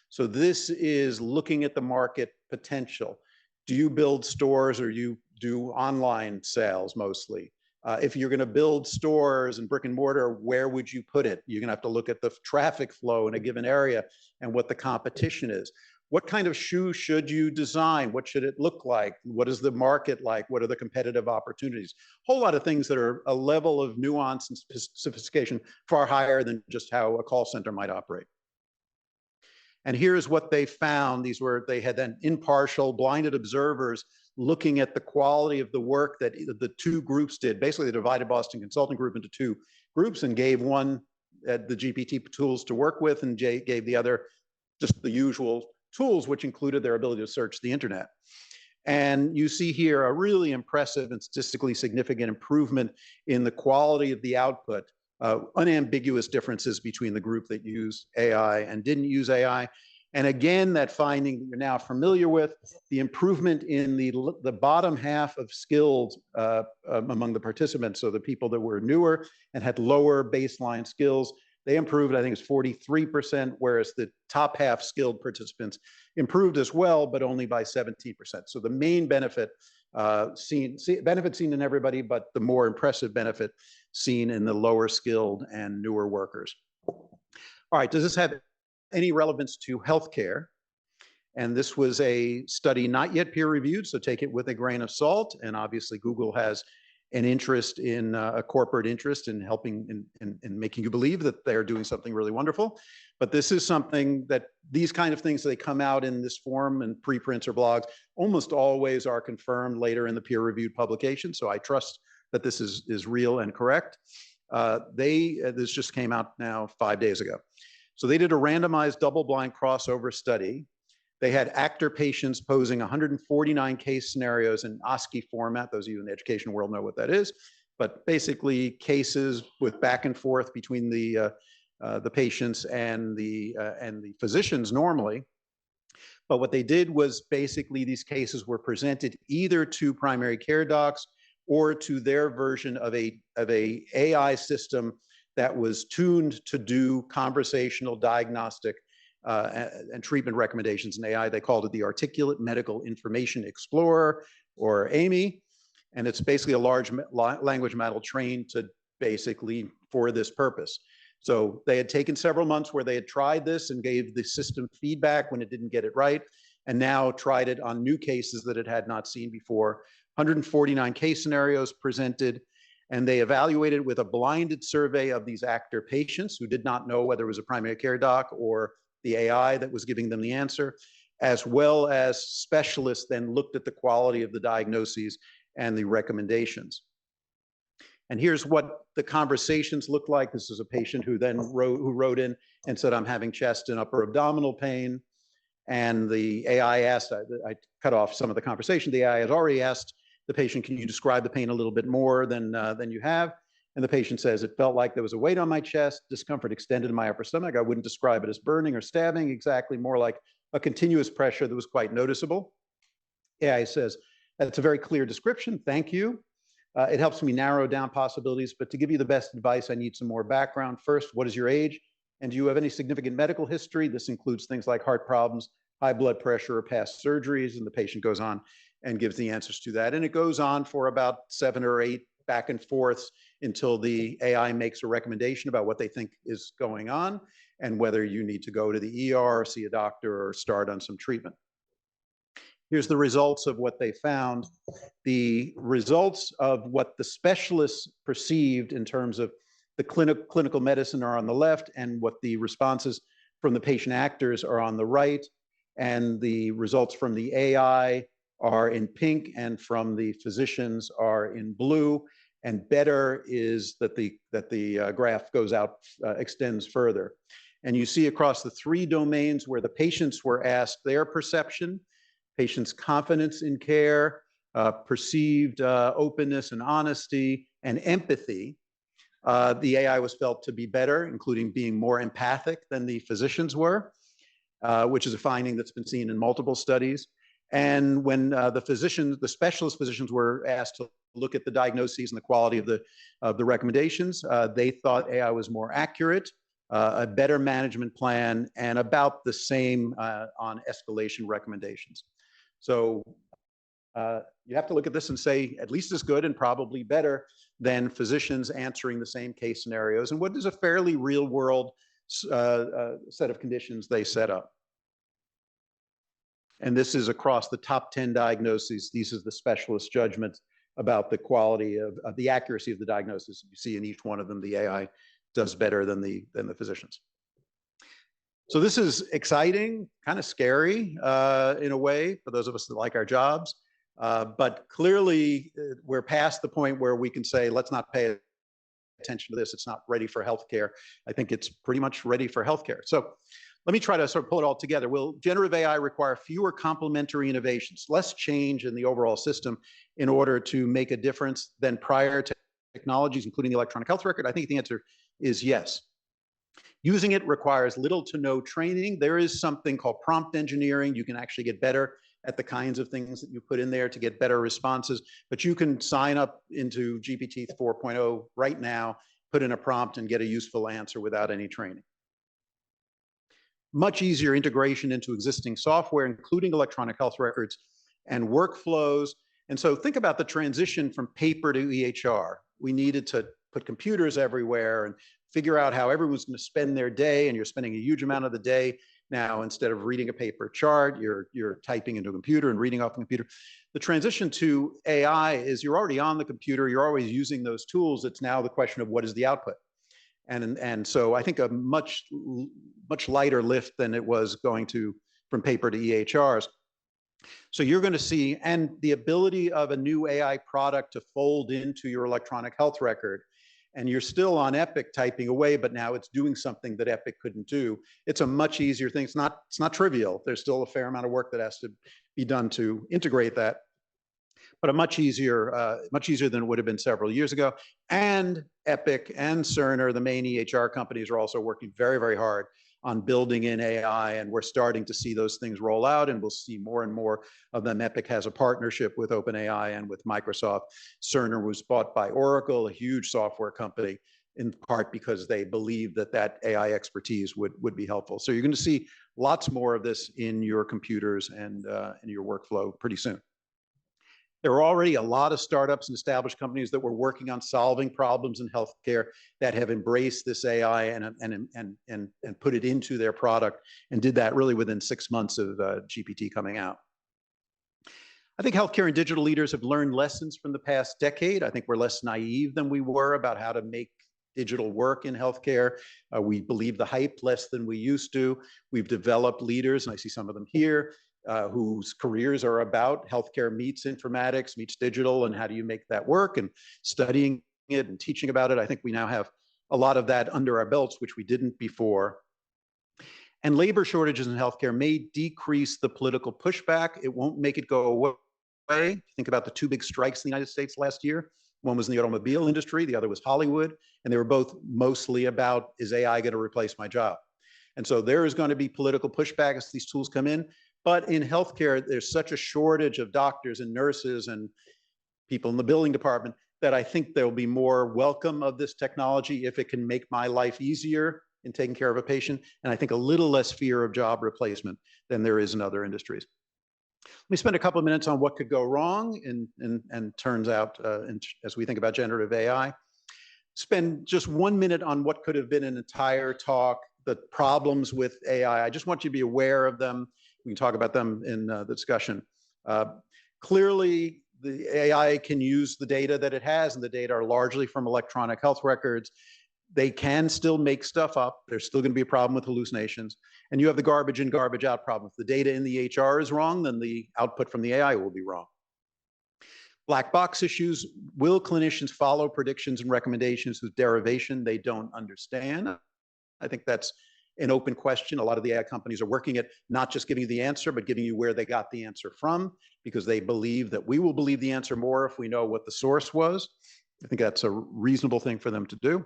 Speaker 2: So this is looking at the market potential. Do you build stores or you do online sales mostly? If you're going to build stores and brick and mortar, where would you put it? You're going to have to look at the traffic flow in a given area and what the competition is. What kind of shoe should you design? What should it look like? What is the market like? What are the competitive opportunities? A whole lot of things that are a level of nuance and sophistication far higher than just how a call center might operate. And here's what they found. They had then impartial, blinded observers looking at the quality of the work that the two groups did. Basically, they divided Boston Consulting Group into two groups and gave one the GPT tools to work with and gave the other just the usual tools, which included their ability to search the internet. And you see here a really impressive and statistically significant improvement in the quality of the output, unambiguous differences between the group that used AI and didn't use AI. And again, that finding that you're now familiar with, the improvement in the bottom half of skills among the participants, so the people that were newer and had lower baseline skills, they improved, I think it's 43%, whereas the top half skilled participants improved as well, but only by 17%. So the main benefit seen in everybody, but the more impressive benefit seen in the lower skilled and newer workers. All right, does this have any relevance to healthcare? And this was a study not yet peer reviewed, so take it with a grain of salt. And obviously Google has an interest in a corporate interest in helping in making you believe that they're doing something really wonderful. But this is something that these kind of things, they come out in this form and preprints or blogs, almost always are confirmed later in the peer-reviewed publication. So I trust that this is real and correct. This just came out now 5 days ago. So they did a randomized double-blind crossover study. They had actor patients posing 149 case scenarios in OSCE format. Those of you in the education world know what that is. But basically cases with back and forth between the patients and the physicians normally. But what they did was basically these cases were presented either to primary care docs or to their version of a AI system that was tuned to do conversational diagnostic and treatment recommendations in AI. They called it the Articulate Medical Information Explorer, or AMI. And it's basically a large language model trained to basically for this purpose. So they had taken several months where they had tried this and gave the system feedback when it didn't get it right, and now tried it on new cases that it had not seen before. 149 case scenarios presented, and they evaluated with a blinded survey of these actor patients who did not know whether it was a primary care doc or the AI that was giving them the answer, as well as specialists then looked at the quality of the diagnoses and the recommendations. And here's what the conversations looked like. This is a patient who then wrote in and said, I'm having chest and upper abdominal pain. And the AI asked, I cut off some of the conversation. The AI had already asked the patient, can you describe the pain a little bit more than you have? And the patient says, it felt like there was a weight on my chest, discomfort extended in my upper stomach. I wouldn't describe it as burning or stabbing, exactly, more like a continuous pressure that was quite noticeable. AI says, that's a very clear description, thank you. It helps me narrow down possibilities, but to give you the best advice, I need some more background. First, what is your age? And do you have any significant medical history? This includes things like heart problems, high blood pressure, or past surgeries. And the patient goes on and gives the answers to that. And it goes on for about 7 or 8 back and forths until the AI makes a recommendation about what they think is going on and whether you need to go to the ER, see a doctor, or start on some treatment. Here's the results of what they found. The results of what the specialists perceived in terms of the clinical medicine are on the left, and what the responses from the patient actors are on the right. And the results from the AI are in pink, and from the physicians are in blue. And better is that the graph goes out, extends further. And you see across the 3 domains where the patients were asked their perception, patients' confidence in care, perceived openness and honesty, and empathy. The AI was felt to be better, including being more empathic than the physicians were, which is a finding that's been seen in multiple studies. And when the specialist physicians were asked to look at the diagnoses and the quality of the recommendations, they thought AI was more accurate, a better management plan, and about the same on escalation recommendations. So you have to look at this and say at least as good and probably better than physicians answering the same case scenarios and what is a fairly real world set of conditions they set up. And this is across the top 10 diagnoses. These are the specialist judgments about the quality of the accuracy of the diagnosis. You see in each one of them, the AI does better than the physicians. So this is exciting, kind of scary in a way for those of us that like our jobs. But clearly, we're past the point where we can say, let's not pay attention to this. It's not ready for healthcare. I think it's pretty much ready for healthcare. So let me try to sort of pull it all together. Will generative AI require fewer complementary innovations, less change in the overall system in order to make a difference than prior technologies, including the electronic health record? I think the answer is yes. Using it requires little to no training. There is something called prompt engineering. You can actually get better at the kinds of things that you put in there to get better responses. But you can sign up into GPT 4.0 right now, put in a prompt and get a useful answer without any training. Much easier integration into existing software, including electronic health records and workflows. And so think about the transition from paper to EHR. We needed to put computers everywhere and figure out how everyone's going to spend their day, and you're spending a huge amount of the day now. Instead of reading a paper chart, you're typing into a computer and reading off the computer. The transition to AI is you're already on the computer, you're always using those tools. It's now the question of what is the output. And so I think a much lighter lift than it was going to from paper to EHRs. So you're going to see, and the ability of a new AI product to fold into your electronic health record, and you're still on Epic typing away, but now it's doing something that Epic couldn't do. It's a much easier thing. It's not trivial. There's still a fair amount of work that has to be done to integrate that, but a much easier than it would have been several years ago. And Epic and Cerner, the main EHR companies, are also working very, very hard on building in AI, and we're starting to see those things roll out, and we'll see more and more of them. Epic has a partnership with OpenAI and with Microsoft. Cerner was bought by Oracle, a huge software company, in part because they believe that AI expertise would be helpful. So you're going to see lots more of this in your computers and in your workflow pretty soon. There are already a lot of startups and established companies that were working on solving problems in healthcare that have embraced this AI and put it into their product, and did that really within 6 months of GPT coming out. I think healthcare and digital leaders have learned lessons from the past decade. I think we're less naive than we were about how to make digital work in healthcare. We believe the hype less than we used to. We've developed leaders, and I see some of them here, whose careers are about healthcare meets informatics, meets digital, and how do you make that work, and studying it and teaching about it. I think we now have a lot of that under our belts, which we didn't before. And labor shortages in healthcare may decrease the political pushback. It won't make it go away. Think about the 2 big strikes in the United States last year. One was in the automobile industry, the other was Hollywood, and they were both mostly about, is AI going to replace my job? And so there is going to be political pushback as these tools come in. But in healthcare, there's such a shortage of doctors and nurses and people in the billing department that I think there'll be more welcome of this technology if it can make my life easier in taking care of a patient, and I think a little less fear of job replacement than there is in other industries. Let me spend a couple of minutes on what could go wrong, and turns out, as we think about generative AI. Spend just 1 minute on what could have been an entire talk, the problems with AI. I just want you to be aware of them. We can talk about them in the discussion. Clearly, the AI can use the data that it has, and the data are largely from electronic health records. They can still make stuff up. There's still going to be a problem with hallucinations. And you have the garbage in, garbage out problem. If the data in the HR is wrong, then the output from the AI will be wrong. Black box issues. Will clinicians follow predictions and recommendations whose derivation they don't understand? I think that's an open question. A lot of the AI companies are working at not just giving you the answer, but giving you where they got the answer from, because they believe that we will believe the answer more if we know what the source was. I think that's a reasonable thing for them to do.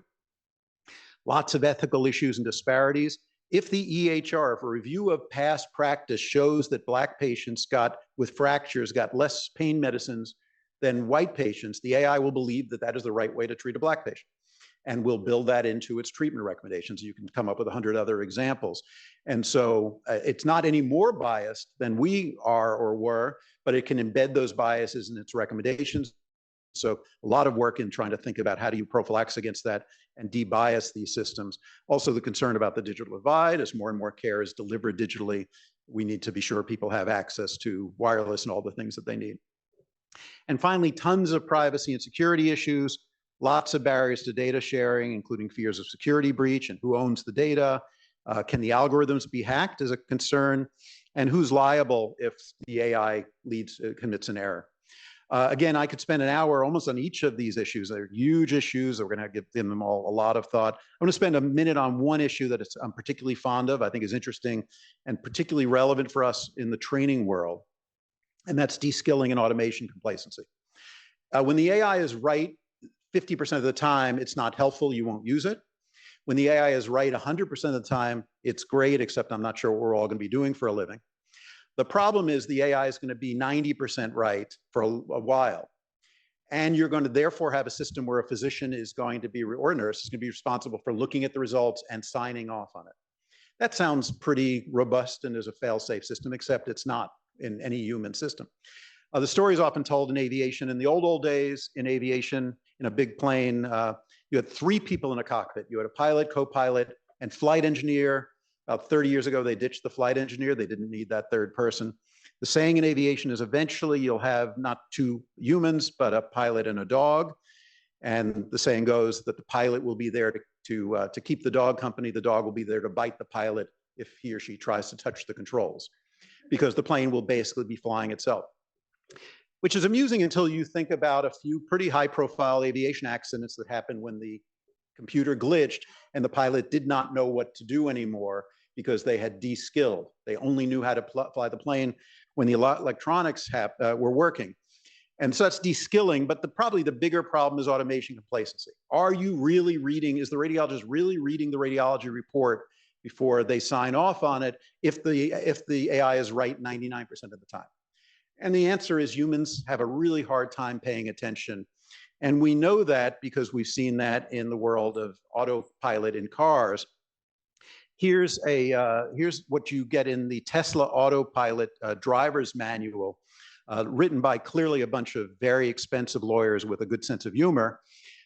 Speaker 2: Lots of ethical issues and disparities. If the EHR, if a review of past practice shows that Black patients with fractures got less pain medicines than white patients, the AI will believe that that is the right way to treat a Black patient and will build that into its treatment recommendations. You can come up with 100 other examples. And so it's not any more biased than we are or were, but it can embed those biases in its recommendations. So a lot of work in trying to think about how do you prophylax against that and de-bias these systems. Also the concern about the digital divide. As more and more care is delivered digitally, we need to be sure people have access to wireless and all the things that they need. And finally, tons of privacy and security issues, lots of barriers to data sharing, including fears of security breach and who owns the data. Can the algorithms be hacked is a concern, and who's liable if the AI commits an error. Again, I could spend an hour almost on each of these issues. They're huge issues. We're going to give them all a lot of thought. I'm going to spend a minute on one issue that I'm particularly fond of, I think is interesting and particularly relevant for us in the training world, and that's de-skilling and automation complacency. When the AI is right 50% of the time, it's not helpful, you won't use it. When the AI is right 100% of the time, it's great, except I'm not sure what we're all going to be doing for a living. The problem is the AI is going to be 90% right for a while. And you're going to therefore have a system where a physician is going to be, or a nurse is going to be responsible for looking at the results and signing off on it. That sounds pretty robust and is a fail-safe system, except it's not in any human system. The story is often told in aviation. In the old days in aviation, in a big plane, you had 3 people in a cockpit. You had a pilot, co-pilot, and flight engineer. About 30 years ago, they ditched the flight engineer. They didn't need that third person. The saying in aviation is eventually you'll have not 2 humans, but a pilot and a dog. And the saying goes that the pilot will be there to keep the dog company. The dog will be there to bite the pilot if he or she tries to touch the controls, because the plane will basically be flying itself. Which is amusing until you think about a few pretty high-profile aviation accidents that happened when the computer glitched and the pilot did not know what to do anymore because they had de-skilled. They only knew how to fly the plane when the electronics were working. And so that's de-skilling, but probably the bigger problem is automation complacency. Are you really reading, is the radiologist really reading the radiology report before they sign off on it if the AI is right 99% of the time? And the answer is humans have a really hard time paying attention. And we know that because we've seen that in the world of autopilot in cars. Here's what you get in the Tesla autopilot driver's manual, written by clearly a bunch of very expensive lawyers with a good sense of humor.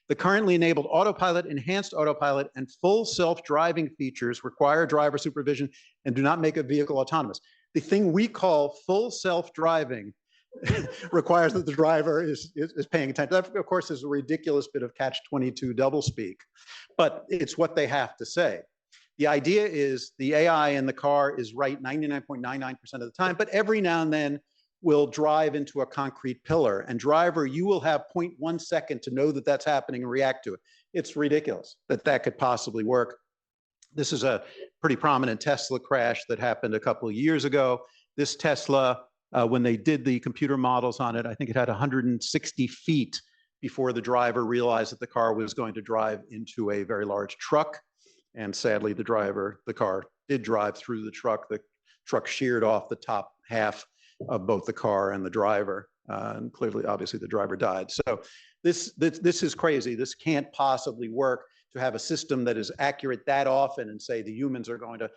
Speaker 2: The currently enabled autopilot, enhanced autopilot, and full self-driving features require driver supervision and do not make a vehicle autonomous. The thing we call full self-driving requires that the driver is paying attention. That, of course, is a ridiculous bit of catch-22 doublespeak, but it's what they have to say. The idea is the AI in the car is right 99.99% of the time, but every now and then will drive into a concrete pillar. And driver, you will have 0.1 second to know that that's happening and react to it. It's ridiculous that that could possibly work. This is a pretty prominent Tesla crash that happened a couple of years ago. This Tesla, when they did the computer models on it, I think it had 160 feet before the driver realized that the car was going to drive into a very large truck. And sadly, the car did drive through the truck. The truck sheared off the top half of both the car and the driver. And clearly, obviously, the driver died. So this is crazy. This can't possibly work, to have a system that is accurate that often and say the humans are going to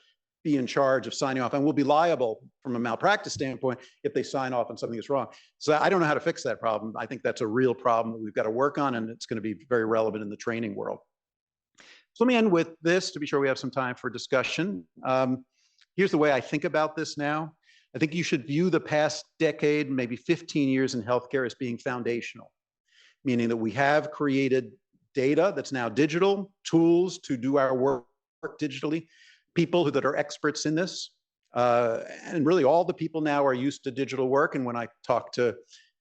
Speaker 2: be in charge of signing off and will be liable from a malpractice standpoint if they sign off on something that's wrong. So I don't know how to fix that problem. I think that's a real problem that we've got to work on, and it's going to be very relevant in the training world. So let me end with this to be sure we have some time for discussion. Here's the way I think about this now. I think you should view the past decade, maybe 15 years in healthcare, as being foundational, meaning that we have created data that's now digital, tools to do our work digitally, people that are experts in this. And really all the people now are used to digital work. And when I talk to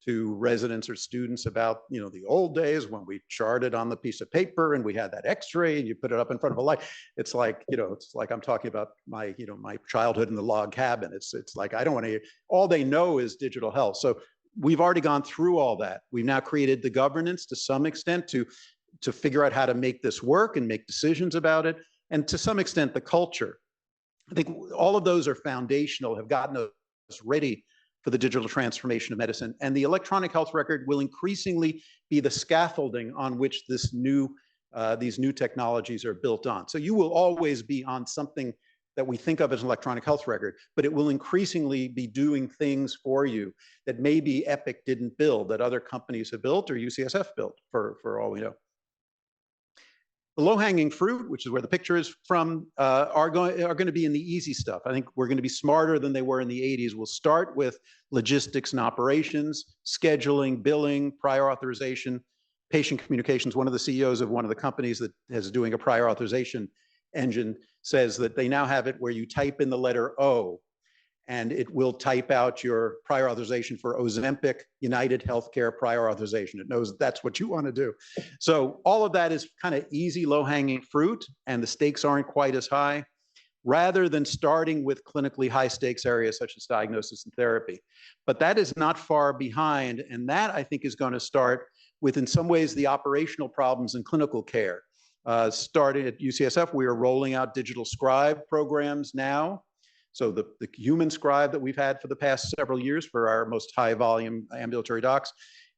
Speaker 2: residents or students about, the old days when we charted on the piece of paper and we had that x-ray and you put it up in front of a light, it's like, it's like I'm talking about my, my childhood in the log cabin. It's like, I don't want to hear, all they know is digital health. So we've already gone through all that. We've now created the governance to some extent to figure out how to make this work and make decisions about it, and to some extent the culture. I think all of those are foundational, have gotten us ready for the digital transformation of medicine. And the electronic health record will increasingly be the scaffolding on which these new technologies are built on. So you will always be on something that we think of as an electronic health record, but it will increasingly be doing things for you that maybe Epic didn't build, that other companies have built or UCSF built, for all we know. The low-hanging fruit, which is where the picture is from, are going to be in the easy stuff. I think we're going to be smarter than they were in the 80s. We'll start with logistics and operations, scheduling, billing, prior authorization, patient communications. One of the CEOs of one of the companies that is doing a prior authorization engine says that they now have it where you type in the letter O, and it will type out your prior authorization for Ozempic, United Healthcare prior authorization. It knows that's what you want to do. So all of that is kind of easy, low-hanging fruit, and the stakes aren't quite as high, rather than starting with clinically high-stakes areas such as diagnosis and therapy. But that is not far behind, and that, I think, is going to start with, in some ways, the operational problems in clinical care. Starting at UCSF, we are rolling out digital scribe programs now. So the human scribe that we've had for the past several years for our most high volume ambulatory docs,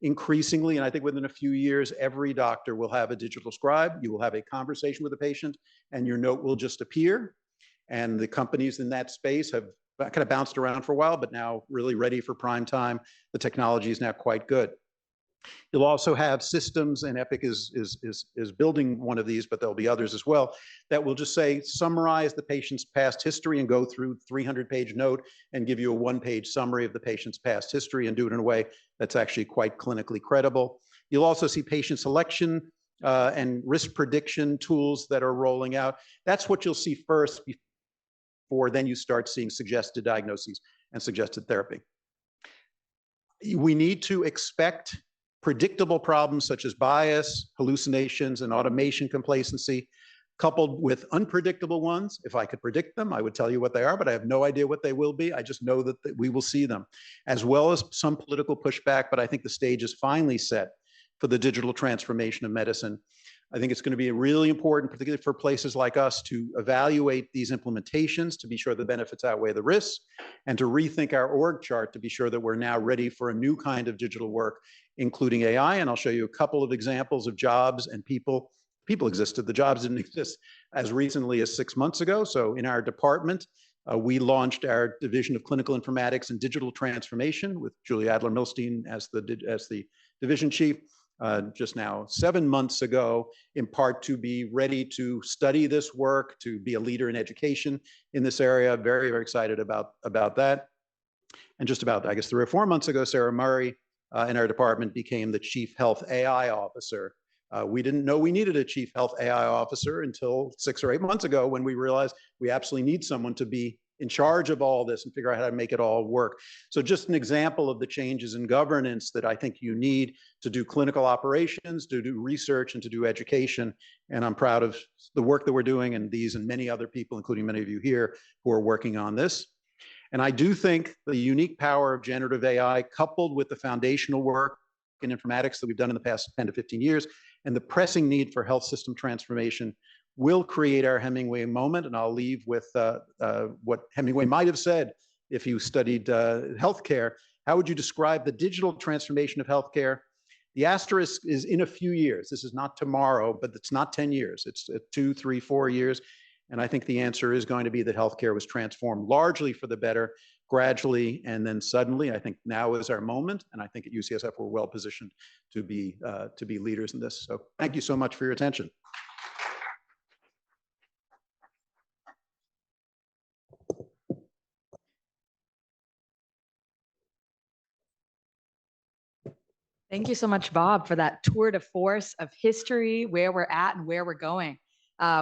Speaker 2: increasingly, and I think within a few years, every doctor will have a digital scribe. You will have a conversation with the patient and your note will just appear. And the companies in that space have kind of bounced around for a while, but now really ready for prime time. The technology is now quite good. You'll also have systems, and Epic is building one of these, but there'll be others as well, that will just say, summarize the patient's past history and go through 300-page note and give you a one-page summary of the patient's past history and do it in a way that's actually quite clinically credible. You'll also see patient selection and risk prediction tools that are rolling out. That's what you'll see first before then you start seeing suggested diagnoses and suggested therapy. We need to expect predictable problems such as bias, hallucinations, and automation complacency, coupled with unpredictable ones. If I could predict them, I would tell you what they are, but I have no idea what they will be. I just know that we will see them, as well as some political pushback, but I think the stage is finally set for the digital transformation of medicine. I think it's going to be really important, particularly for places like us, to evaluate these implementations to be sure the benefits outweigh the risks, and to rethink our org chart to be sure that we're now ready for a new kind of digital work, including AI. And I'll show you a couple of examples of jobs and people. People existed. The jobs didn't exist as recently as 6 months ago. So in our department, we launched our Division of Clinical Informatics and Digital Transformation with Julie Adler-Milstein as the division chief. Just now 7 months ago, in part to be ready to study this work, to be a leader in education in this area. Very, very excited about that. And just about, I guess, 3 or 4 months ago, Sarah Murray in our department became the Chief Health AI Officer. We didn't know we needed a Chief Health AI Officer until 6 or 8 months ago, when we realized we absolutely need someone to be in charge of all this and figure out how to make it all work. So just an example of the changes in governance that I think you need to do clinical operations, to do research, and to do education. And I'm proud of the work that we're doing, and these and many other people, including many of you here, who are working on this. And I do think the unique power of generative AI, coupled with the foundational work in informatics that we've done in the past 10 to 15 years, and the pressing need for health system transformation, will create our Hemingway moment. And I'll leave with what Hemingway might have said if you studied healthcare. How would you describe the digital transformation of healthcare? The asterisk is in a few years. This is not tomorrow, but it's not 10 years. It's 2, 3, 4 years. And I think the answer is going to be that healthcare was transformed largely for the better, gradually, and then suddenly. I think now is our moment. And I think at UCSF, we're well positioned to be leaders in this. So thank you so much for your attention.
Speaker 1: Thank you so much, Bob, for that tour de force of history, where we're at and where we're going.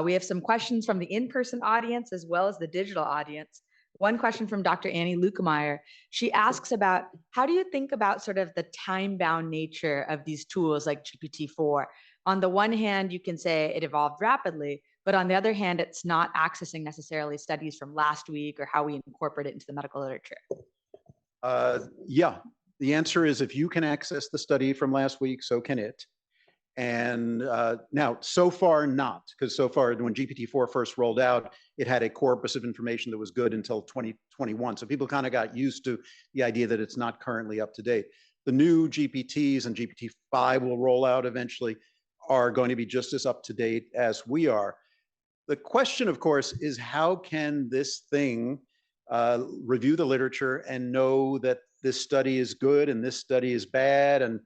Speaker 1: We have some questions from the in-person audience as well as the digital audience. One question from Dr. Annie Lukemeyer. She asks about, how do you think about sort of the time-bound nature of these tools like GPT-4? On the one hand, you can say it evolved rapidly, but on the other hand, it's not accessing necessarily studies from last week or how we incorporate it into the medical literature.
Speaker 2: Yeah. The answer is if you can access the study from last week, so can it. And now, so far not, because so far when GPT-4 first rolled out, it had a corpus of information that was good until 2021. So people kind of got used to the idea that it's not currently up to date. The new GPTs and GPT-5 will roll out eventually are going to be just as up to date as we are. The question, of course, is how can this thing review the literature and know that this study is good and this study is bad, and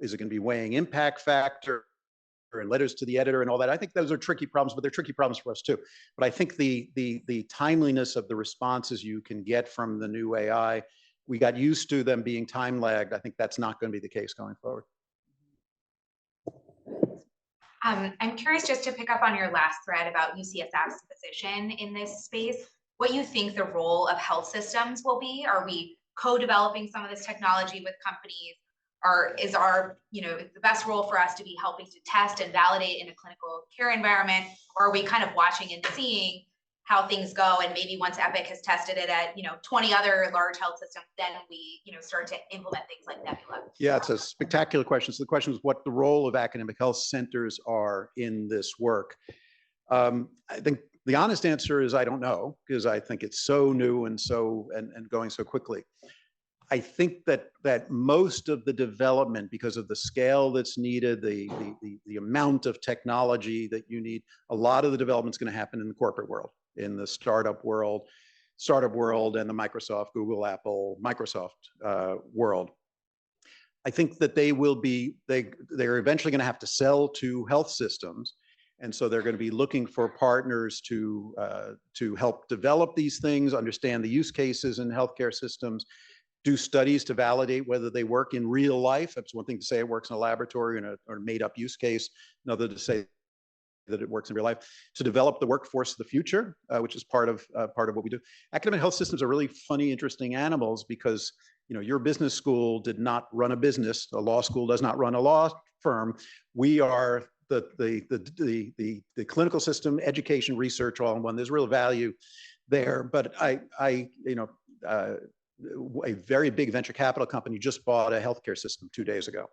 Speaker 2: is it going to be weighing impact factor and letters to the editor and all that? I think those are tricky problems, but they're tricky problems for us too. But I think the timeliness of the responses you can get from the new AI, we got used to them being time lagged. I think that's not going to be the case going forward.
Speaker 3: I'm curious, just to pick up on your last thread about UCSF's position in this space, what you think the role of health systems will be. Are we co-developing some of this technology with companies? Or is the best role for us to be helping to test and validate in a clinical care environment? Or are we kind of watching and seeing how things go, and maybe once Epic has tested it at 20 other large health systems, then we start to implement things like Nebula?
Speaker 2: Yeah, it's a spectacular question. So the question is what the role of academic health centers are in this work. I think the honest answer is I don't know, because I think it's so new and going so quickly. I think that most of the development, because of the scale that's needed, the amount of technology that you need, a lot of the development is going to happen in the corporate world, in the startup world, and the Microsoft, Google, Apple, Microsoft world. I think that they're eventually going to have to sell to health systems, and so they're going to be looking for partners to help develop these things, understand the use cases in healthcare systems, do studies to validate whether they work in real life. That's one thing to say it works in a laboratory or a made-up use case, another to say that it works in real life, to develop the workforce of the future, which is part of what we do. Academic health systems are really funny, interesting animals, because your business school did not run a business. A law school does not run a law firm. We are the clinical system, education, research, all in one. There's real value there, but a very big venture capital company just bought a healthcare system 2 days ago.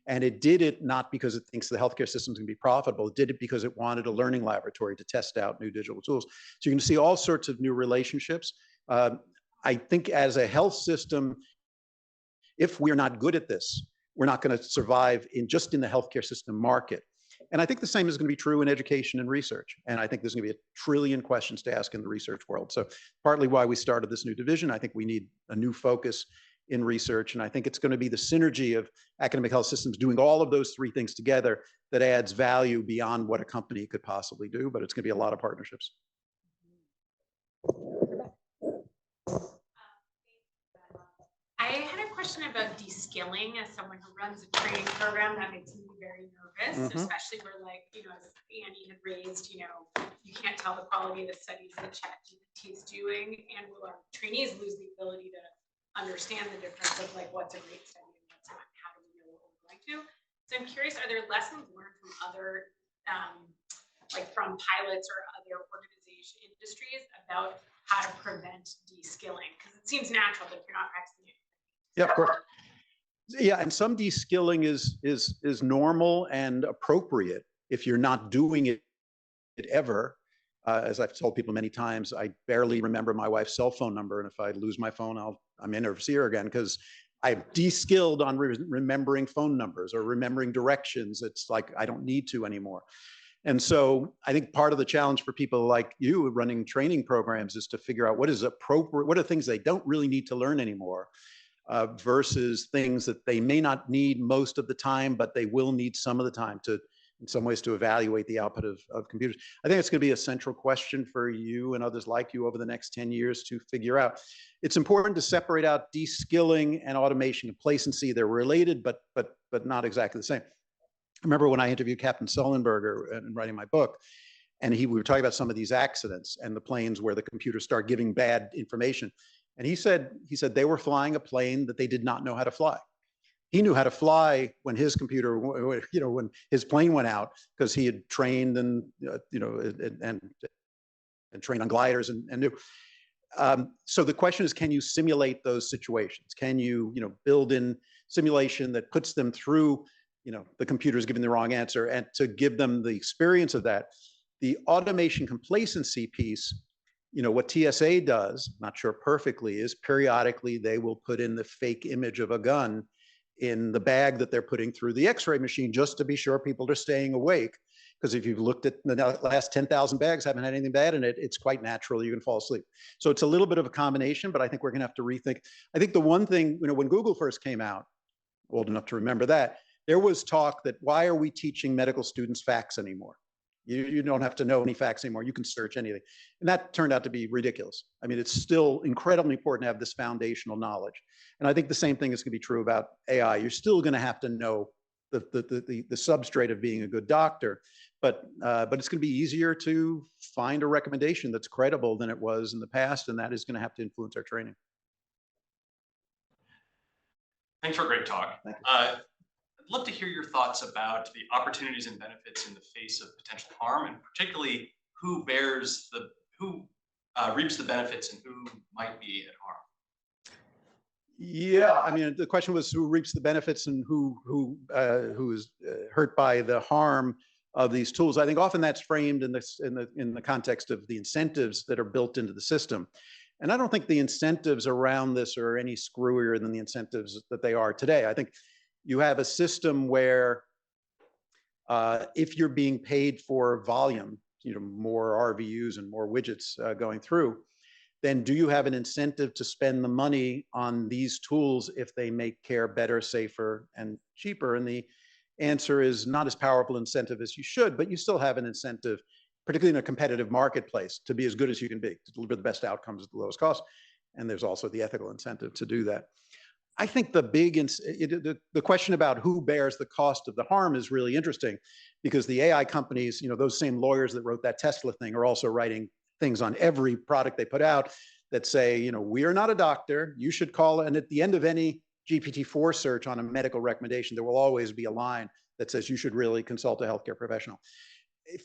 Speaker 2: And it did it not because it thinks the healthcare system is going to be profitable. It did it because it wanted a learning laboratory to test out new digital tools. So you can see all sorts of new relationships. I think as a health system, if we're not good at this, we're not going to survive just in the healthcare system market. And I think the same is going to be true in education and research. And I think there's going to be a trillion questions to ask in the research world. So partly why we started this new division, I think we need a new focus in research. And I think it's going to be the synergy of academic health systems doing all of those three things together that adds value beyond what a company could possibly do. But it's going to be a lot of partnerships.
Speaker 4: I had a question about de-skilling. As someone who runs a training program, that makes me very nervous, especially where, like, as Annie had raised, you can't tell the quality of the studies that ChatGPT is doing, and will our trainees lose the ability to understand the difference of, like, what's a great study and what's not? How do we know what we're going to? So I'm curious, are there lessons learned from other, like from pilots or other organization industries about how to prevent de-skilling? Because it seems natural, but if you're not practicing it.
Speaker 2: Yeah, of course. Yeah, and some de-skilling is normal and appropriate if you're not doing it ever. As I've told people many times, I barely remember my wife's cell phone number, and if I lose my phone, I'm in her see her again, because I'm de-skilled on remembering phone numbers or remembering directions. It's like I don't need to anymore. And so I think part of the challenge for people like you running training programs is to figure out what is appropriate, what are things they don't really need to learn anymore, versus things that they may not need most of the time, but they will need some of the time to, in some ways, to evaluate the output of computers. I think it's going to be a central question for you and others like you over the next 10 years to figure out. It's important to separate out de-skilling and automation. Complacency, they're related, but not exactly the same. I remember when I interviewed Captain Sullenberger in writing my book, and we were talking about some of these accidents and the planes where the computers start giving bad information. And he said they were flying a plane that they did not know how to fly. He knew how to fly when his computer, when his plane went out, because he had trained and trained on gliders and knew. So the question is, can you simulate those situations? Can you, build in simulation that puts them through, the computer's giving the wrong answer, and to give them the experience of that. The automation complacency piece, what TSA does, not sure perfectly, is periodically they will put in the fake image of a gun in the bag that they're putting through the X-ray machine just to be sure people are staying awake. Because if you've looked at the last 10,000 bags, haven't had anything bad in it, it's quite natural you can fall asleep. So it's a little bit of a combination, but I think we're gonna have to rethink. I think the one thing, when Google first came out, old enough to remember that, there was talk that why are we teaching medical students facts anymore? You don't have to know any facts anymore. You can search anything. And that turned out to be ridiculous. I mean, it's still incredibly important to have this foundational knowledge. And I think the same thing is going to be true about AI. You're still going to have to know the substrate of being a good doctor, but it's going to be easier to find a recommendation that's credible than it was in the past, and that is going to have to influence our training.
Speaker 5: Thanks for a great talk. I'd love to hear your thoughts about the opportunities and benefits in the face of potential harm, and particularly who reaps the benefits and who might be at harm.
Speaker 2: Yeah, I mean, the question was who reaps the benefits and who is hurt by the harm of these tools. I think often that's framed in the context of the incentives that are built into the system. And I don't think the incentives around this are any screwier than the incentives that they are today. I think you have a system where if you're being paid for volume, more RVUs and more widgets going through, then do you have an incentive to spend the money on these tools if they make care better, safer, and cheaper? And the answer is not as powerful incentive as you should, but you still have an incentive, particularly in a competitive marketplace, to be as good as you can be, to deliver the best outcomes at the lowest cost. And there's also the ethical incentive to do that. I think the question about who bears the cost of the harm is really interesting, because the AI companies, those same lawyers that wrote that Tesla thing are also writing things on every product they put out that say, we are not a doctor, you should call. And at the end of any GPT-4 search on a medical recommendation, there will always be a line that says you should really consult a healthcare professional.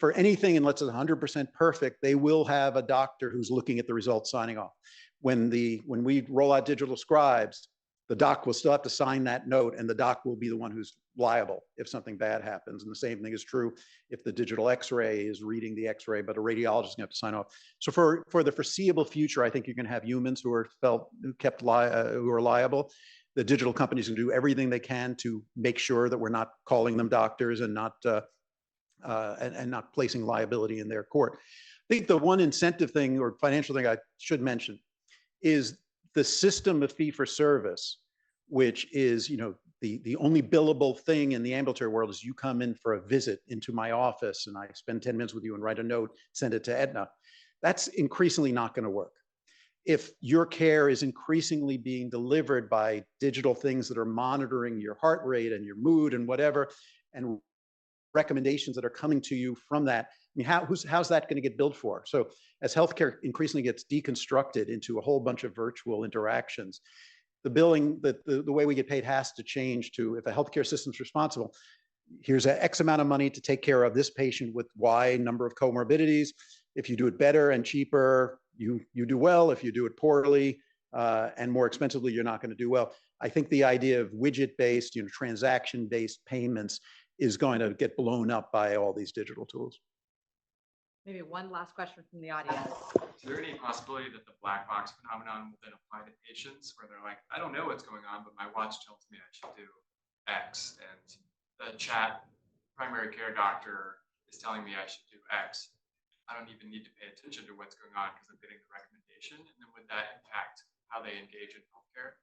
Speaker 2: For anything, unless it's 100% perfect, they will have a doctor who's looking at the results signing off. When we roll out digital scribes, the doc will still have to sign that note, and the doc will be the one who's liable if something bad happens. And the same thing is true if the digital X-ray is reading the X-ray, but a radiologist is going to have to sign off. So for the foreseeable future, I think you're going to have humans who are liable. The digital companies can do everything they can to make sure that we're not calling them doctors and not placing liability in their court. I think the one incentive thing or financial thing I should mention is the system of fee for service, which is, the only billable thing in the ambulatory world is you come in for a visit into my office and I spend 10 minutes with you and write a note, send it to Aetna. That's increasingly not going to work. If your care is increasingly being delivered by digital things that are monitoring your heart rate and your mood and whatever, and recommendations that are coming to you from that, I mean, how's that going to get billed for? So as healthcare increasingly gets deconstructed into a whole bunch of virtual interactions, the billing, the way we get paid has to change to, if a healthcare system's responsible, here's an X amount of money to take care of this patient with Y number of comorbidities. If you do it better and cheaper, you do well. If you do it poorly and more expensively, you're not going to do well. I think the idea of widget-based, transaction-based payments is going to get blown up by all these digital tools.
Speaker 1: Maybe one last question from the audience.
Speaker 6: Is there any possibility that the black box phenomenon will then apply to patients where they're like, I don't know what's going on, but my watch tells me I should do X, and the chat primary care doctor is telling me I should do X. I don't even need to pay attention to what's going on because I'm getting the recommendation. And then would that impact how they engage in healthcare?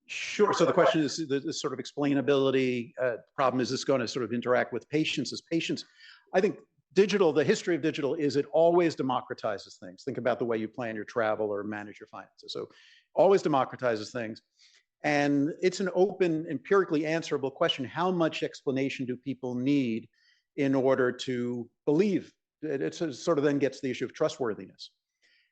Speaker 2: Sure. So the question is the sort of explainability problem. Is this going to sort of interact with patients as patients? I think the history of digital is it always democratizes things. Think about the way you plan your travel or manage your finances. So always democratizes things. And it's an open, empirically answerable question. How much explanation do people need in order to believe? It sort of then gets the issue of trustworthiness.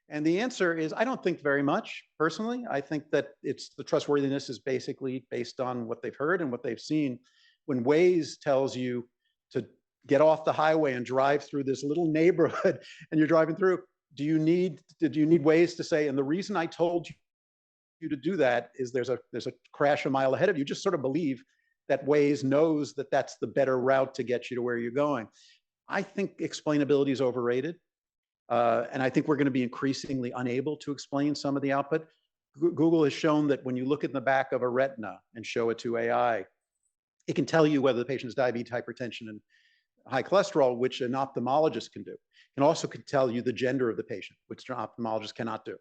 Speaker 2: And the answer is, I don't think very much, personally. I think that the trustworthiness is basically based on what they've heard and what they've seen. When Waze tells you to get off the highway and drive through this little neighborhood and you're driving through, do you need ways to say, and the reason I told you to do that is there's a crash a mile ahead of you. Just sort of believe that Waze knows that that's the better route to get you to where you're going. I think explainability is overrated. And I think we're going to be increasingly unable to explain some of the output. Google has shown that when you look at the back of a retina and show it to AI, it can tell you whether the patient has diabetes, hypertension, and high cholesterol, which an ophthalmologist can do. It also can tell you the gender of the patient, which an ophthalmologist cannot do.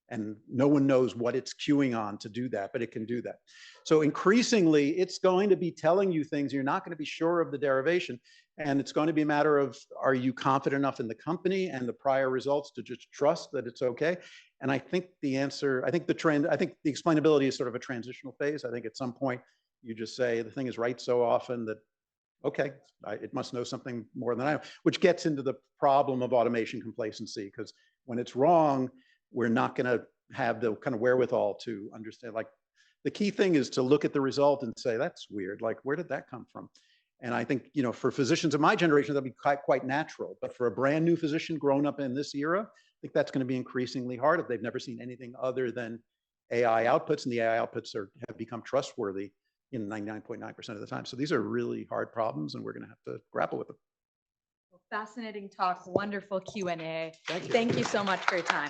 Speaker 2: And no one knows what it's queuing on to do that, but it can do that. So increasingly, it's going to be telling you things. You're not going to be sure of the derivation. And it's going to be a matter of, are you confident enough in the company and the prior results to just trust that it's okay? And I think the answer, I think the explainability is sort of a transitional phase. I think at some point, you just say the thing is right so often that, okay, it must know something more than I know, which gets into the problem of automation complacency, because when it's wrong, we're not going to have the kind of wherewithal to understand. Like, the key thing is to look at the result and say, that's weird. Like, where did that come from? And I think, for physicians of my generation, that'll be quite natural. But for a brand new physician grown up in this era, I think that's going to be increasingly hard if they've never seen anything other than AI outputs, and the AI outputs have become trustworthy in 99.9% of the time. So these are really hard problems, and we're going to have to grapple with them.
Speaker 1: Fascinating talk, wonderful Q&A.
Speaker 2: Thank you.
Speaker 1: Thank you so much for your time.